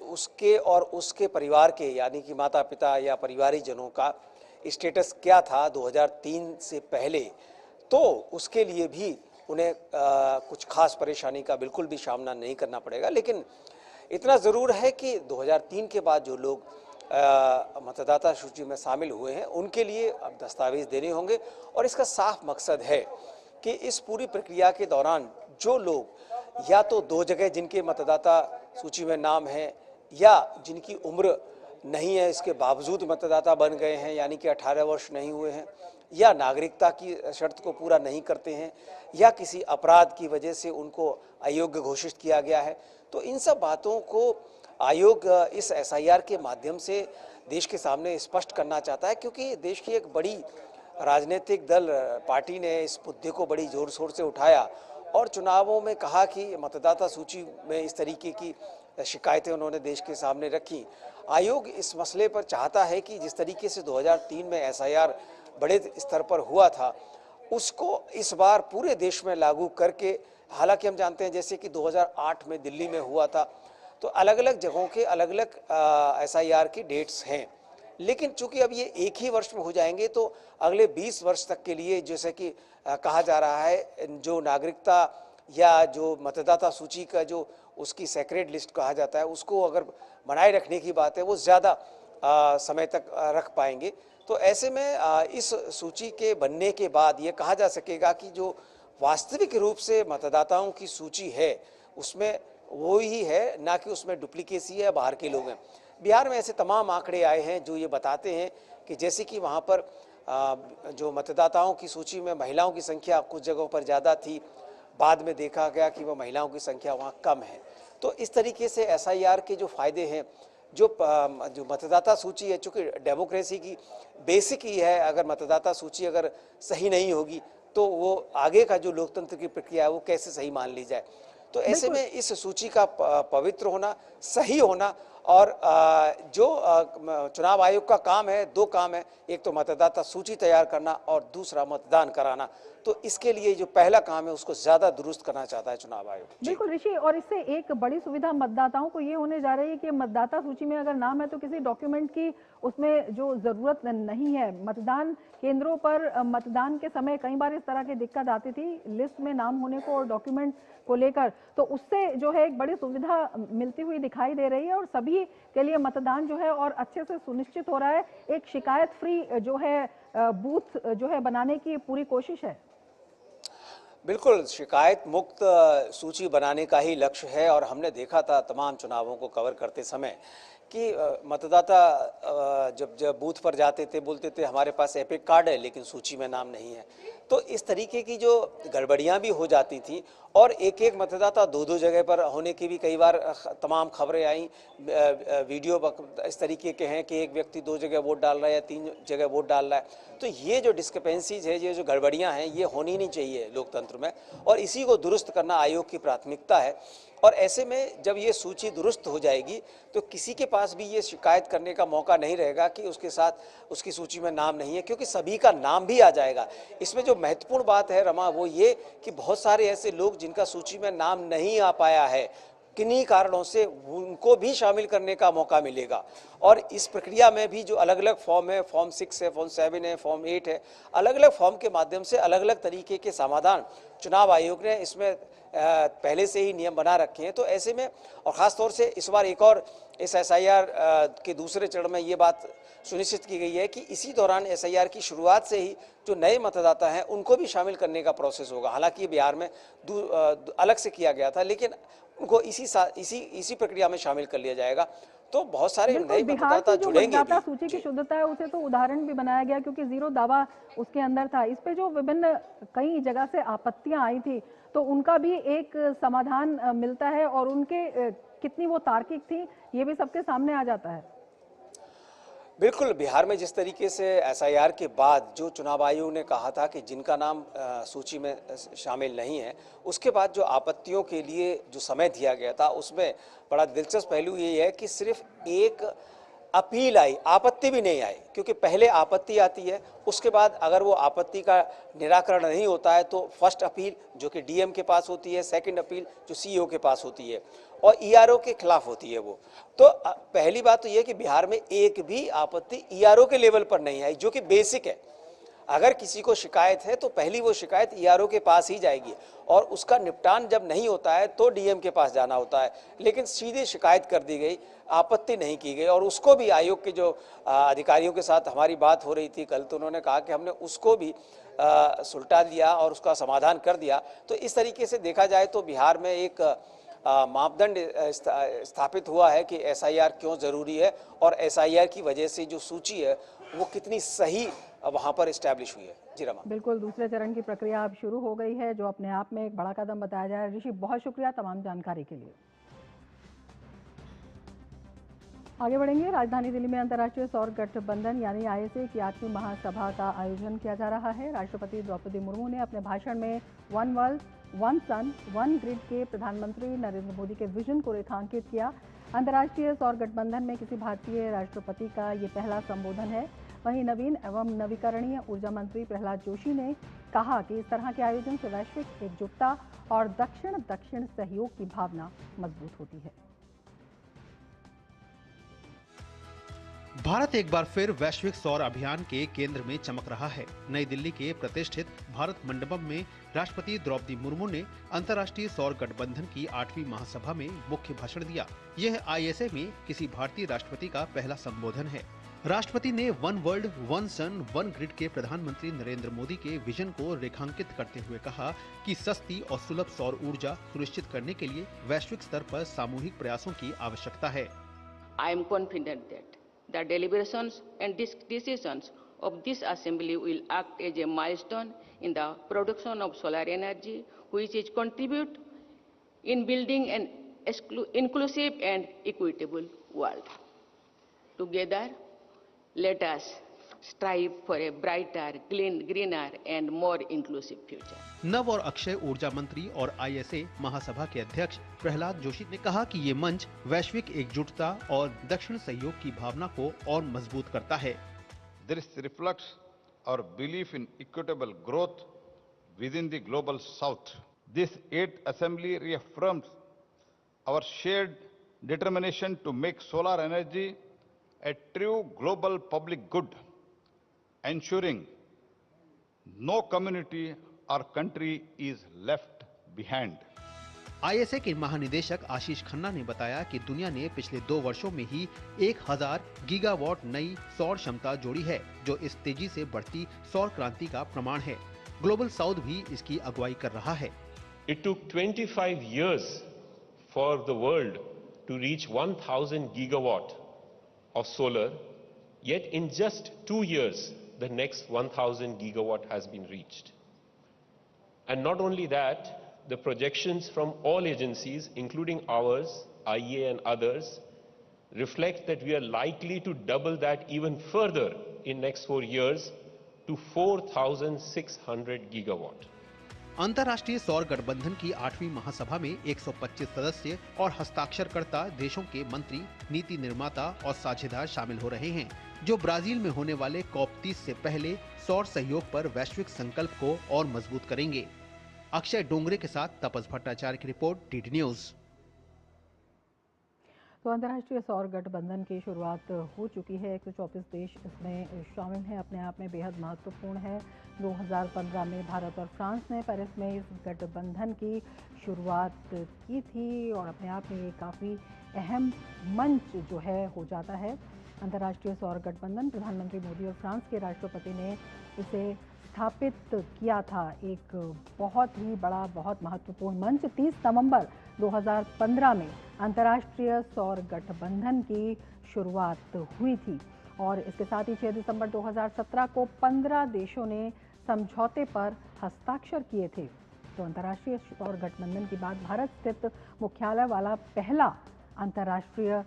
उसके और उसके परिवार के, यानी कि माता पिता या परिवारीजनों का स्टेटस क्या था 2003 से पहले, तो उसके लिए भी उन्हें कुछ खास परेशानी का बिल्कुल भी सामना नहीं करना पड़ेगा। लेकिन इतना ज़रूर है कि 2003 के बाद जो लोग मतदाता सूची में शामिल हुए हैं, उनके लिए अब दस्तावेज देने होंगे और इसका साफ मकसद है कि इस पूरी प्रक्रिया के दौरान जो लोग या तो 2 जगह जिनके मतदाता सूची में नाम है या जिनकी उम्र नहीं है, इसके बावजूद मतदाता बन गए हैं, यानी कि 18 वर्ष नहीं हुए हैं, या नागरिकता की शर्त को पूरा नहीं करते हैं, या किसी अपराध की वजह से उनको अयोग्य घोषित किया गया है, तो इन सब बातों को आयोग इस एसआईआर के माध्यम से देश के सामने स्पष्ट करना चाहता है। क्योंकि देश की एक बड़ी राजनीतिक दल पार्टी ने इस मुद्दे को बड़ी जोर शोर से उठाया और चुनावों में कहा कि मतदाता सूची में इस तरीके की शिकायतें उन्होंने देश के सामने रखी। आयोग इस मसले पर चाहता है कि जिस तरीके से 2003 में एसआईआर बड़े स्तर पर हुआ था, उसको इस बार पूरे देश में लागू करके, हालांकि हम जानते हैं जैसे कि 2008 में दिल्ली में हुआ था, तो अलग अलग जगहों के अलग अलग एसआईआर की डेट्स हैं, लेकिन चूंकि अब ये एक ही वर्ष में हो जाएंगे तो अगले 20 वर्ष तक के लिए, जैसे कि कहा जा रहा है, जो नागरिकता या जो मतदाता सूची का जो उसकी सेक्रेट लिस्ट कहा जाता है, उसको अगर बनाए रखने की बात है, वो ज़्यादा समय तक रख पाएंगे। तो ऐसे में इस सूची के बनने के बाद ये कहा जा सकेगा कि जो वास्तविक रूप से मतदाताओं की सूची है उसमें वो ही है, ना कि उसमें डुप्लीकेसी है, बाहर के लोग हैं। बिहार में ऐसे तमाम आंकड़े आए हैं जो ये बताते हैं कि जैसे कि वहाँ पर जो मतदाताओं की सूची में महिलाओं की संख्या कुछ जगहों पर ज़्यादा थी, बाद में देखा गया कि वह महिलाओं की संख्या वहाँ कम है। तो इस तरीके से एसआईआर के जो फायदे हैं, जो मतदाता सूची है, चूँकि डेमोक्रेसी की बेसिक ही है, अगर मतदाता सूची अगर सही नहीं होगी तो वो आगे का जो लोकतंत्र की प्रक्रिया है वो कैसे सही मान ली जाए। तो ऐसे में इस सूची का पवित्र होना, सही होना, और जो चुनाव आयोग का काम है, 2 काम है, एक तो मतदाता सूची तैयार करना और दूसरा मतदान कराना। तो इसके लिए जो पहला काम है उसको ज्यादा दुरुस्त करना चाहता है चुनाव आयोग। बिल्कुल ऋषि, और इससे एक बड़ी सुविधा मतदाताओं को ये होने जा रही है कि मतदाता सूची में अगर नाम है तो किसी डॉक्यूमेंट की उसमें जो जरूरत नहीं है। मतदान केंद्रों पर मतदान के समय कई बार इस तरह की दिक्कत आती थी लिस्ट में नाम होने को और डॉक्यूमेंट को लेकर, तो उससे जो है एक बड़ी सुविधा मिलती हुई दिखाई दे रही है और सभी के लिए मतदान जो है और अच्छे से सुनिश्चित हो रहा है। एक शिकायत फ्री जो है बूथ जो है बनाने की पूरी कोशिश है। बिल्कुल, शिकायत मुक्त सूची बनाने का ही लक्ष्य है और हमने देखा था तमाम चुनावों को कवर करते समय कि मतदाता जब बूथ पर जाते थे बोलते थे हमारे पास एपिक कार्ड है लेकिन सूची में नाम नहीं है। तो इस तरीके की जो गड़बड़ियां भी हो जाती थी और एक एक मतदाता दो दो जगह पर होने की भी कई बार तमाम खबरें आई। वीडियो इस तरीके के हैं कि एक व्यक्ति दो जगह वोट डाल रहा है या तीन जगह वोट डाल रहा है। तो ये जो डिस्क्रिपेंसीज है, ये जो गड़बड़ियां हैं, ये होनी नहीं चाहिए लोकतंत्र में और इसी को दुरुस्त करना आयोग की प्राथमिकता है। और ऐसे में जब ये सूची दुरुस्त हो जाएगी तो किसी के पास भी ये शिकायत करने का मौका नहीं रहेगा कि उसके साथ उसकी सूची में नाम नहीं है, क्योंकि सभी का नाम भी आ जाएगा। इसमें जो महत्वपूर्ण बात है रमा, वो ये कि बहुत सारे ऐसे लोग जिनका सूची में नाम नहीं आ पाया है, किन्हीं कारणों से उनको भी शामिल करने का मौका मिलेगा। और इस प्रक्रिया में भी जो अलग अलग फॉर्म है, फॉर्म 6 है, फॉर्म 7 है, फॉर्म 8 है, अलग अलग फॉर्म के माध्यम से अलग अलग तरीके के समाधान चुनाव आयोग ने इसमें पहले से ही नियम बना रखे हैं। तो ऐसे में और ख़ास तौर से इस बार एक और इस SIR के दूसरे चरण में ये बात सुनिश्चित की गई है कि इसी दौरान SIR की शुरुआत से ही जो नए मतदाता हैं उनको भी शामिल करने का प्रोसेस होगा। हालांकि बिहार में अलग से किया गया था, लेकिन उनको इसी प्रक्रिया में शामिल कर लिया जाएगा। तो बहुत सारे नए मतदाता जुड़ेंगे भी। सूची की शुद्धता है उसे तो उदाहरण भी बनाया गया क्योंकि जीरो दावा उसके अंदर था। इस पे जो विभिन्न कई जगह से आपत्तियां आई थी तो उनका भी एक समाधान मिलता है और उनके कितनी वो तार्किक थी ये भी सबके सामने आ जाता है। बिल्कुल, बिहार में जिस तरीके से SIR के बाद जो चुनाव आयोग ने कहा था कि जिनका नाम सूची में शामिल नहीं है, उसके बाद जो आपत्तियों के लिए जो समय दिया गया था उसमें बड़ा दिलचस्प पहलू ये है कि सिर्फ एक अपील आई, आपत्ति भी नहीं आई। क्योंकि पहले आपत्ति आती है, उसके बाद अगर वो आपत्ति का निराकरण नहीं होता है तो फर्स्ट अपील जो कि DM के पास होती है, सेकंड अपील जो CEO के पास होती है और ERO के खिलाफ होती है वो। तो पहली बात तो ये कि बिहार में एक भी आपत्ति ERO के लेवल पर नहीं आई, जो कि बेसिक है। अगर किसी को शिकायत है तो पहली वो शिकायत ERO के पास ही जाएगी और उसका निपटान जब नहीं होता है तो DM के पास जाना होता है। लेकिन सीधे शिकायत कर दी गई, आपत्ति नहीं की गई और उसको भी आयोग के जो अधिकारियों के साथ हमारी बात हो रही थी कल, तो उन्होंने कहा कि हमने उसको भी सुलटा दिया और उसका समाधान कर दिया। तो इस तरीके से देखा जाए तो बिहार में एक मापदंड स्थापित हुआ है कि SIR क्यों ज़रूरी है और SIR की वजह से जो सूची है वो कितनी सही वहाँ पर एस्टैब्लिश हुई है। जी रमा, बिल्कुल, दूसरे चरण की प्रक्रिया अब शुरू हो गई है जो अपने आप में एक बड़ा कदम बताया जा रहा है। ऋषि, बहुत शुक्रिया तमाम जानकारी के लिए। आगे बढ़ेंगे। राजधानी दिल्ली में अंतर्राष्ट्रीय सौर गठबंधन यानी ISA की 8वीं महासभा का आयोजन किया जा रहा है। राष्ट्रपति द्रौपदी मुर्मू ने अपने भाषण में one world one sun one grid के प्रधानमंत्री नरेंद्र मोदी के विजन को रेखांकित किया। अंतर्राष्ट्रीय सौर गठबंधन में किसी भारतीय राष्ट्रपति का ये पहला संबोधन है। वहीं नवीन एवं नवीकरणीय ऊर्जा मंत्री प्रहलाद जोशी ने कहा कि इस तरह के आयोजन से वैश्विक एकजुटता और दक्षिण दक्षिण सहयोग की भावना मजबूत होती है। भारत एक बार फिर वैश्विक सौर अभियान के केंद्र में चमक रहा है। नई दिल्ली के प्रतिष्ठित भारत मंडपम में राष्ट्रपति द्रौपदी मुर्मू ने अंतर्राष्ट्रीय सौर गठबंधन की 8वीं महासभा में मुख्य भाषण दिया। यह ISA में किसी भारतीय राष्ट्रपति का पहला संबोधन है। राष्ट्रपति ने one world one sun one grid के प्रधानमंत्री नरेंद्र मोदी के विजन को रेखांकित करते हुए कहा कि सस्ती और सुलभ सौर ऊर्जा सुनिश्चित करने के लिए वैश्विक स्तर पर सामूहिक प्रयासों की आवश्यकता है। I am confident that the deliberations and decisions of this assembly will act as a milestone in the production of solar energy, which is contribute in building an inclusive and equitable world. Together, let us strive for a brighter, greener and more inclusive future. नव और अक्षय ऊर्जा मंत्री और ISA महासभा के अध्यक्ष प्रहलाद जोशी ने कहा कि ये मंच वैश्विक एकजुटता और दक्षिण सहयोग की भावना को और मजबूत करता है। This reflects our belief in equitable growth within the global south. This 8th assembly reaffirms our shared determination to make solar energy a true global public good, ensuring no community or country is left behind. ISA के महानिदेशक आशीष खन्ना ने बताया कि दुनिया ने पिछले 2 वर्षों में ही 1000 गीगावाट नई सौर क्षमता जोड़ी है, जो इस तेजी से बढ़ती सौर क्रांति का प्रमाण है। ग्लोबल साउथ भी इसकी अगुवाई कर रहा है। It took 25 years for the world to reach 1000 gigawatt of solar, yet in just 2 years, the next 1,000 gigawatt has been reached. And not only that, the projections from all agencies, including ours, IEA and others, reflect that we are likely to double that even further in next 4 years to 4,600 gigawatt. अंतर्राष्ट्रीय सौर गठबंधन की 8वीं महासभा में 125 सदस्य और हस्ताक्षरकर्ता देशों के मंत्री, नीति निर्माता और साझेदार शामिल हो रहे हैं, जो ब्राजील में होने वाले COP30 से पहले सौर सहयोग पर वैश्विक संकल्प को और मजबूत करेंगे। अक्षय डोंगरे के साथ तपस भट्टाचार्य की रिपोर्ट, DD न्यूज। तो अंतर्राष्ट्रीय सौर गठबंधन की शुरुआत हो चुकी है। 124 देश इसमें शामिल हैं, अपने आप में बेहद महत्वपूर्ण है। 2015 में भारत और फ्रांस ने पेरिस में इस गठबंधन की शुरुआत की थी और अपने आप में ये काफ़ी अहम मंच जो है हो जाता है। अंतर्राष्ट्रीय सौर गठबंधन प्रधानमंत्री मोदी और फ्रांस के राष्ट्रपति ने इसे स्थापित किया था। एक बहुत ही बड़ा, बहुत महत्वपूर्ण मंच 30 नवंबर 2015 में अंतर्राष्ट्रीय सौर गठबंधन की शुरुआत हुई थी और इसके साथ ही 6 दिसंबर 2017 को 15 देशों ने समझौते पर हस्ताक्षर किए थे। तो अंतर्राष्ट्रीय सौर गठबंधन की बात भारत स्थित मुख्यालय वाला पहला अंतर्राष्ट्रीय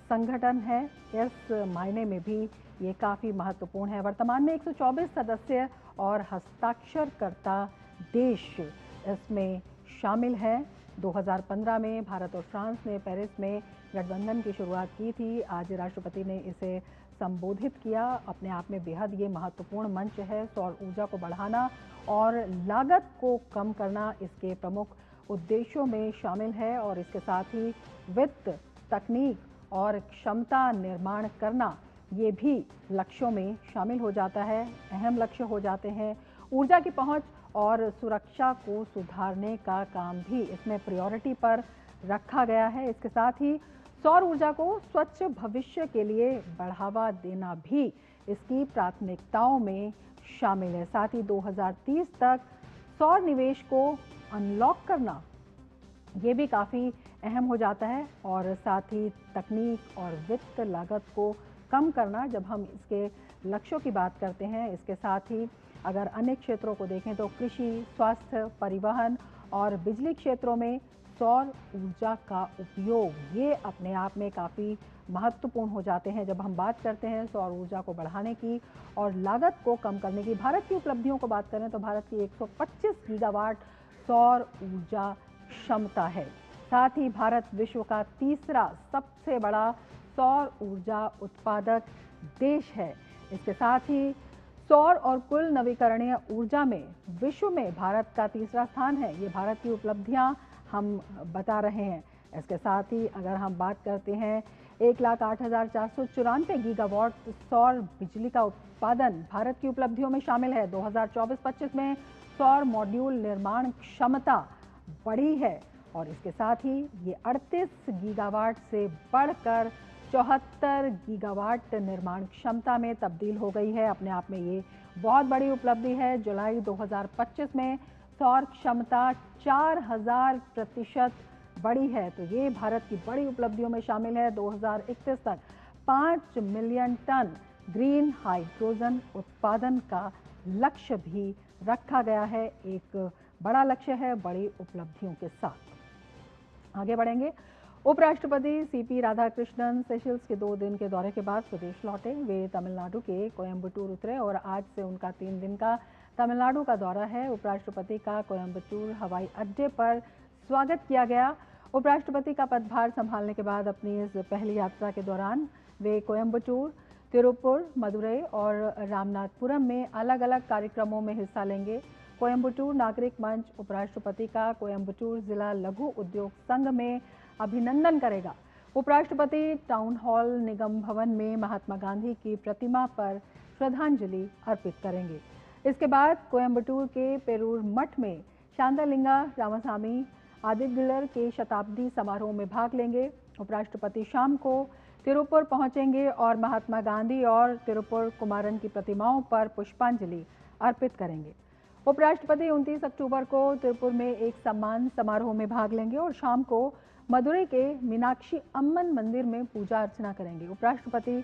संगठन है। इस मायने में भी ये काफ़ी महत्वपूर्ण है। वर्तमान में 124 सदस्य और हस्ताक्षरकर्ता देश इसमें शामिल हैं। 2015 में भारत और फ्रांस ने पेरिस में गठबंधन की शुरुआत की थी। आज राष्ट्रपति ने इसे संबोधित किया। अपने आप में बेहद ये महत्वपूर्ण मंच है। सौर ऊर्जा को बढ़ाना और लागत को कम करना इसके प्रमुख उद्देश्यों में शामिल है और इसके साथ ही वित्त, तकनीक और क्षमता निर्माण करना ये भी लक्ष्यों में शामिल हो जाता है। अहम लक्ष्य हो जाते हैं। ऊर्जा की पहुंच और सुरक्षा को सुधारने का काम भी इसमें प्रायोरिटी पर रखा गया है। इसके साथ ही सौर ऊर्जा को स्वच्छ भविष्य के लिए बढ़ावा देना भी इसकी प्राथमिकताओं में शामिल है। साथ ही 2030 तक सौर निवेश को अनलॉक करना ये भी काफ़ी अहम हो जाता है और साथ ही तकनीक और वित्त लागत को कम करना जब हम इसके लक्ष्यों की बात करते हैं। इसके साथ ही अगर अन्य क्षेत्रों को देखें तो कृषि, स्वास्थ्य, परिवहन और बिजली क्षेत्रों में सौर ऊर्जा का उपयोग ये अपने आप में काफ़ी महत्वपूर्ण हो जाते हैं। जब हम बात करते हैं सौर ऊर्जा को बढ़ाने की और लागत को कम करने की, भारत की उपलब्धियों को बात करें तो भारत की 125 गीगावाट सौर ऊर्जा क्षमता है। साथ ही भारत विश्व का तीसरा सबसे बड़ा सौर ऊर्जा उत्पादक देश है। इसके साथ ही सौर और कुल नवीकरणीय ऊर्जा में विश्व में भारत का तीसरा स्थान है। ये भारत की उपलब्धियां हम बता रहे हैं। इसके साथ ही अगर हम बात करते हैं 1,08,494 गीगावाट सौर बिजली का उत्पादन भारत की उपलब्धियों में शामिल है। 2024-25 में सौर मॉड्यूल निर्माण क्षमता बढ़ी है और इसके साथ ही ये 38 गीगावाट से बढ़कर 74 गीगावाट निर्माण क्षमता में तब्दील हो गई है। अपने आप में ये बहुत बड़ी उपलब्धि है। जुलाई 2025 में सौर क्षमता 4000% बढ़ी है। तो ये भारत की बड़ी उपलब्धियों में शामिल है। 2031 तक 5 मिलियन टन ग्रीन हाइड्रोजन उत्पादन का लक्ष्य भी रखा गया है। एक बड़ा लक्ष्य है बड़ी उपलब्धियों के साथ। आगे बढ़ेंगे। उपराष्ट्रपति सीपी राधाकृष्णन सेशल्स के 2 दिन के दौरे के बाद स्वदेश लौटे। वे तमिलनाडु के कोयम्बटूर उतरे और आज से उनका 3 दिन का तमिलनाडु का दौरा है। उपराष्ट्रपति का कोयम्बटूर हवाई अड्डे पर स्वागत किया गया। उपराष्ट्रपति का पदभार संभालने के बाद अपनी इस पहली यात्रा के दौरान वे कोयम्बटूर, तिरुपुर, मदुरई और रामनाथपुरम में अलग अलग कार्यक्रमों में हिस्सा लेंगे। कोयम्बटूर नागरिक मंच उपराष्ट्रपति का कोयम्बटूर जिला लघु उद्योग संघ में अभिनंदन करेगा। उपराष्ट्रपति टाउन हॉल निगम भवन में महात्मा गांधी की प्रतिमा पर श्रद्धांजलि अर्पित करेंगे। इसके बाद कोयम्बटूर के पेरूर मठ में शांतालिंगा रामासामी आदिग्यलर के शताब्दी समारोह में भाग लेंगे। उपराष्ट्रपति शाम को तिरुपुर पहुंचेंगे और महात्मा गांधी और तिरुपुर कुमारन की प्रतिमाओं पर पुष्पांजलि अर्पित करेंगे। उपराष्ट्रपति 29 अक्टूबर को तिरुपुर में एक सम्मान समारोह में भाग लेंगे और शाम को मदुरई के मीनाक्षी अम्मन मंदिर में पूजा अर्चना करेंगे। उपराष्ट्रपति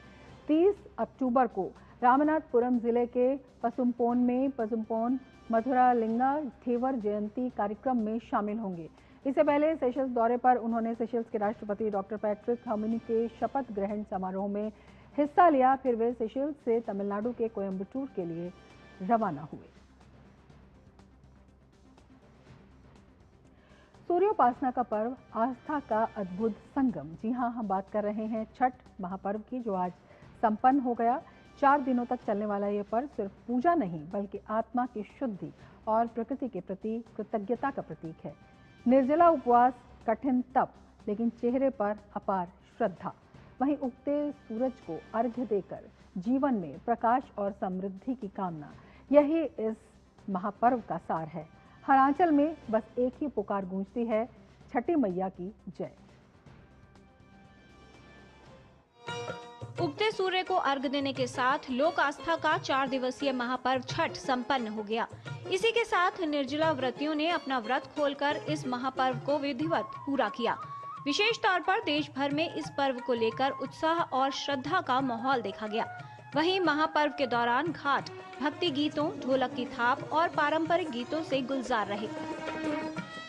30 अक्टूबर को रामनाथपुरम जिले के पसुमपोन में पसुमपोन मथुरा लिंगा थेवर जयंती कार्यक्रम में शामिल होंगे। इससे पहले सेशल्स दौरे पर उन्होंने सेशल्स के राष्ट्रपति डॉक्टर पैट्रिक हम्युनी के शपथ ग्रहण समारोह में हिस्सा लिया। फिर वे सेशल्स से तमिलनाडु के कोयम्बटूर के लिए रवाना हुए। सूर्योपासना का पर्व आस्था का अद्भुत संगम। जी हां, हम बात कर रहे हैं छठ महापर्व की, जो आज संपन्न हो गया। 4 दिनों तक चलने वाला यह पर्व सिर्फ पूजा नहीं बल्कि आत्मा की शुद्धि और प्रकृति के प्रति कृतज्ञता का प्रतीक है। निर्जला उपवास, कठिन तप, लेकिन चेहरे पर अपार श्रद्धा। वहीं उगते सूरज को अर्घ्य देकर जीवन में प्रकाश और समृद्धि की कामना, यही इस महापर्व का सार है। हर आंचल में बस एक ही पुकार गूंजती है, छठी मैया की जय। उगते सूर्य को अर्घ देने के साथ लोक आस्था का 4 दिवसीय महापर्व छठ संपन्न हो गया। इसी के साथ निर्जला व्रतियों ने अपना व्रत खोलकर इस महापर्व को विधिवत पूरा किया। विशेष तौर पर देश भर में इस पर्व को लेकर उत्साह और श्रद्धा का माहौल देखा गया। वहीं महापर्व के दौरान घाट भक्ति गीतों, ढोलक की थाप और पारंपरिक गीतों से गुलजार रहे।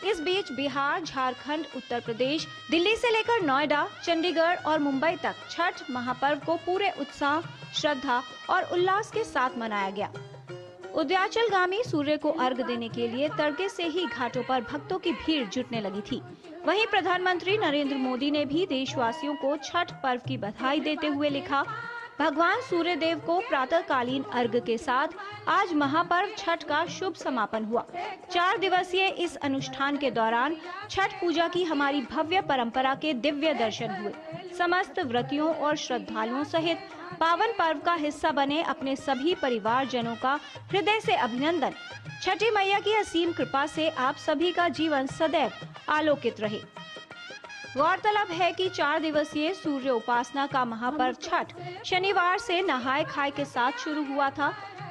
इस बीच बिहार, झारखंड, उत्तर प्रदेश, दिल्ली से लेकर नोएडा, चंडीगढ़ और मुंबई तक छठ महापर्व को पूरे उत्साह, श्रद्धा और उल्लास के साथ मनाया गया। उदयाचलगामी सूर्य को अर्घ देने के लिए तड़के से ही घाटों पर भक्तों की भीड़ जुटने लगी थी। वहीं प्रधानमंत्री नरेंद्र मोदी ने भी देशवासियों को छठ पर्व की बधाई देते हुए लिखा, भगवान सूर्य देव को प्रातःकालीन अर्घ के साथ आज महापर्व छठ का शुभ समापन हुआ। 4 दिवसीय इस अनुष्ठान के दौरान छठ पूजा की हमारी भव्य परंपरा के दिव्य दर्शन हुए। समस्त व्रतियों और श्रद्धालुओं सहित पावन पर्व का हिस्सा बने अपने सभी परिवारजनों का हृदय से अभिनंदन। छठी मैया की असीम कृपा से आप सभी का जीवन सदैव आलोकित रहे। गौरतलब है कि 4 दिवसीय सूर्य उपासना का महापर्व छठ शनिवार से नहाय खाए के साथ शुरू हुआ था।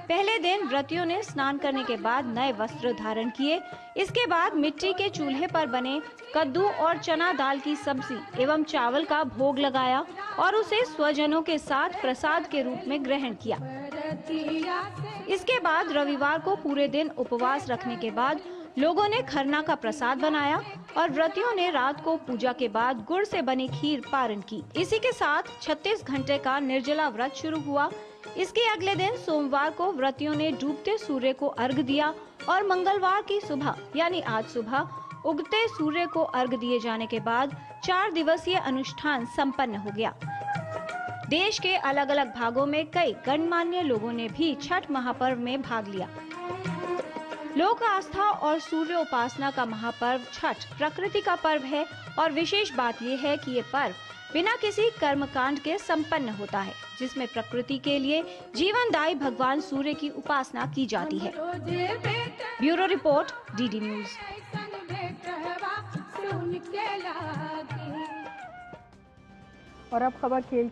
पहले दिन व्रतियों ने स्नान करने के बाद नए वस्त्र धारण किए। इसके बाद मिट्टी के चूल्हे पर बने कद्दू और चना दाल की सब्जी एवं चावल का भोग लगाया और उसे स्वजनों के साथ प्रसाद के रूप में ग्रहण किया। इसके बाद रविवार को पूरे दिन उपवास रखने के बाद लोगों ने खरना का प्रसाद बनाया और व्रतियों ने रात को पूजा के बाद गुड़ से बनी खीर पारण की। इसी के साथ 36 घंटे का निर्जला व्रत शुरू हुआ। इसके अगले दिन सोमवार को व्रतियों ने डूबते सूर्य को अर्घ दिया और मंगलवार की सुबह यानी आज सुबह उगते सूर्य को अर्घ दिए जाने के बाद 4 दिवसीय अनुष्ठान संपन्न हो गया। देश के अलग अलग भागों में कई गणमान्य लोगों ने भी छठ महापर्व में भाग लिया। लोक आस्था और सूर्य उपासना का महापर्व छठ प्रकृति का पर्व है और विशेष बात यह है कि ये पर्व बिना किसी कर्मकांड के संपन्न होता है, जिसमें प्रकृति के लिए जीवनदायी भगवान सूर्य की उपासना की जाती है। Bureau report, DD news. और अब खबर खेल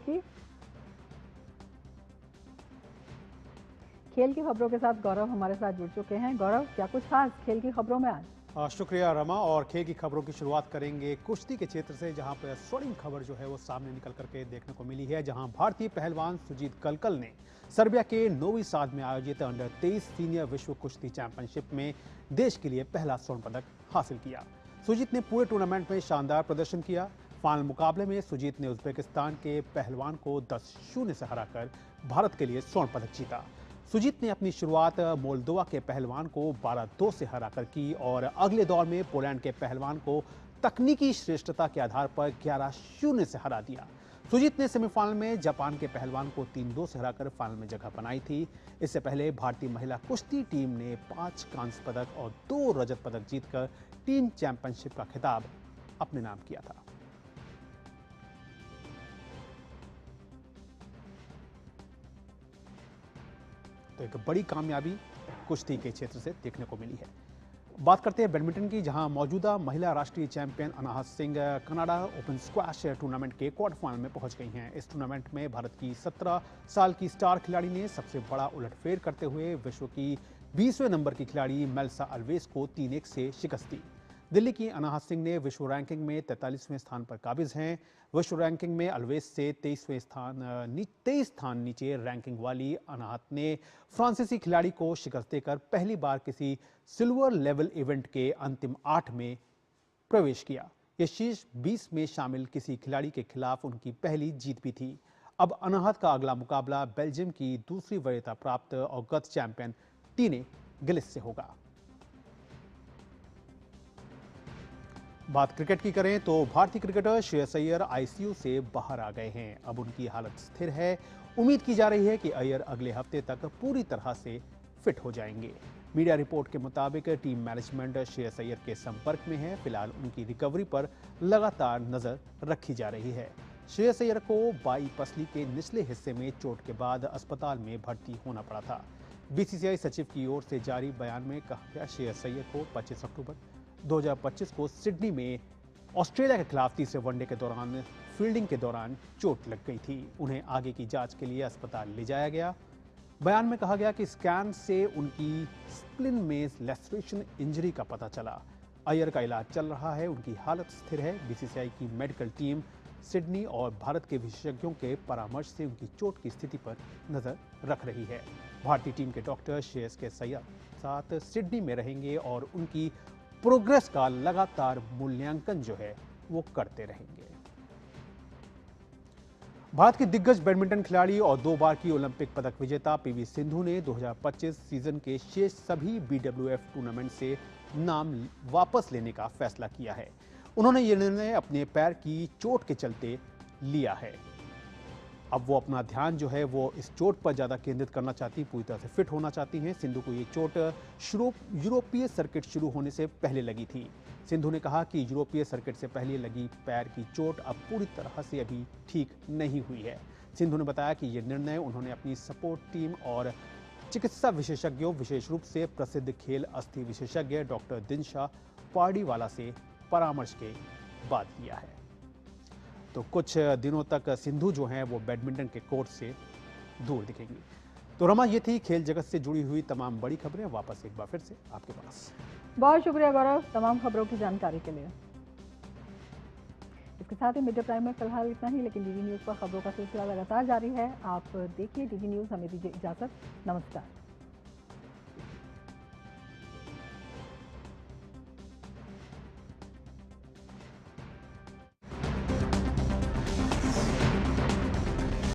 की खबरों के साथ गौरव हमारे साथ जुड़ चुके हैं। गौरव, क्या कुछ खास खेल की खबरों में आज? शुक्रिया रमा। और खेल की खबरों की शुरुआत करेंगे कुश्ती के क्षेत्र से, जहां पर स्वर्णिम खबर जो है वो सामने निकल करके देखने को मिली है, जहां भारतीय पहलवान सुजीत कलकल ने सर्बिया के नोवी साद में आयोजित अंडर 23 सीनियर विश्व कुश्ती चैंपियनशिप में देश के लिए पहला स्वर्ण पदक हासिल किया। सुजीत ने पूरे टूर्नामेंट में शानदार प्रदर्शन किया। फाइनल मुकाबले में सुजीत ने उज्बेकिस्तान के पहलवान को 10-0 से हराकर भारत के लिए स्वर्ण पदक जीता। सुजीत ने अपनी शुरुआत मोल्दोवा के पहलवान को 12-2 से हराकर की और अगले दौर में पोलैंड के पहलवान को तकनीकी श्रेष्ठता के आधार पर 11-0 से हरा दिया। सुजीत ने सेमीफाइनल में जापान के पहलवान को 3-2 से हराकर फाइनल में जगह बनाई थी। इससे पहले भारतीय महिला कुश्ती टीम ने 5 कांस्य पदक और 2 रजत पदक जीतकर टीम चैंपियनशिप का खिताब अपने नाम किया था। तो एक बड़ी कामयाबी कुश्ती के क्षेत्र से देखने को मिली है। बात करते हैं बैडमिंटन की, जहां मौजूदा महिला राष्ट्रीय champion Anahat Singh Canada open squash tournament के क्वार्टर फाइनल में पहुंच गई हैं। इस टूर्नामेंट में भारत की 17 साल की स्टार खिलाड़ी ने सबसे बड़ा उलटफेर करते हुए विश्व की 20वें नंबर की खिलाड़ी मेल्सा अल्वेज को 3-1 से शिकस्त दी। दिल्ली की अनाहत सिंह ने विश्व रैंकिंग में 43वें स्थान पर काबिज हैं। विश्व रैंकिंग में अलवेज से 23 स्थान नीचे रैंकिंग वाली अनाहत ने फ्रांसीसी खिलाड़ी को शिकस्त देकर पहली बार किसी सिल्वर लेवल इवेंट के अंतिम 8 में प्रवेश किया। यह शीर्ष 20 में शामिल किसी खिलाड़ी के खिलाफ उनकी पहली जीत भी थी। अब अनाहत का अगला मुकाबला बेल्जियम की दूसरी वरीयता प्राप्त और गत चैंपियन टीने गिलिस से होगा। बात क्रिकेट की करें तो भारतीय क्रिकेटर श्रेयस अय्यर आईसीयू से बाहर आ गए हैं। अब उनकी हालत स्थिर है। उम्मीद की जा रही है कि अय्यर अगले हफ्ते तक पूरी तरह से फिट हो जाएंगे। मीडिया रिपोर्ट के मुताबिक टीम मैनेजमेंट श्रेयस अय्यर के संपर्क में है। फिलहाल उनकी रिकवरी पर लगातार नजर रखी जा रही है। श्रेयस अय्यर को बाई पसली के निचले हिस्से में चोट के बाद अस्पताल में भर्ती होना पड़ा था। बीसीसीआई सचिव की ओर से जारी बयान में कहा गया श्रेयस अय्यर को 25 अक्टूबर 2025 को सिडनी में ऑस्ट्रेलिया के खिलाफ तीसरे वनडे के दौरान फील्डिंग के दौरान चोट लग गई थी। उन्हें आगे की जांच के लिए अस्पताल ले जाया गया। बयान में कहा गया कि स्कैन से उनकी स्प्लिन में लैसरेशन इंजरी का पता चला। अय्यर का इलाज चल रहा है, उनकी हालत स्थिर है। बीसीसीआई की मेडिकल टीम सिडनी और भारत के विशेषज्ञों के परामर्श से उनकी चोट की स्थिति पर नजर रख रही है। भारतीय टीम के डॉक्टर श्रेयस के साथ सिडनी में रहेंगे और उनकी प्रोग्रेस का लगातार मूल्यांकन जो है वो करते रहेंगे। भारत की दिग्गज बैडमिंटन खिलाड़ी और 2 बार की ओलंपिक पदक विजेता पीवी सिंधु ने 2025 सीजन के शेष सभी बीडब्ल्यूएफ टूर्नामेंट से नाम वापस लेने का फैसला किया है। उन्होंने ये निर्णय अपने पैर की चोट के चलते लिया है। अब वो अपना ध्यान जो है वो इस चोट पर ज़्यादा केंद्रित करना चाहती, पूरी तरह से फिट होना चाहती हैं। सिंधु को ये चोट यूरोपीय सर्किट शुरू होने से पहले लगी थी। सिंधु ने कहा कि यूरोपीय सर्किट से पहले लगी पैर की चोट अब पूरी तरह से अभी ठीक नहीं हुई है। सिंधु ने बताया कि ये निर्णय उन्होंने अपनी सपोर्ट टीम और चिकित्सा विशेषज्ञों, विशेष रूप से प्रसिद्ध खेल अस्थि विशेषज्ञ डॉक्टर दिनशा पार्डीवाला से परामर्श के बाद लिया है। तो कुछ दिनों तक सिंधु जो हैं वो बैडमिंटन के कोर्ट से दूर दिखेंगी। तो रमा, ये थी खेल जगत से जुड़ी हुई तमाम बड़ी खबरें। वापस एक बार फिर से आपके पास। बहुत शुक्रिया गौरव तमाम खबरों की जानकारी के लिए। इसके साथ ही मीडिया प्राइम में फिलहाल इतना ही, लेकिन डीडी न्यूज़ पर खबरों का सिलसिला लगातार जारी है। आप देखिए डीडी न्यूज़। हमें दीजिए इजाजत। नमस्कार।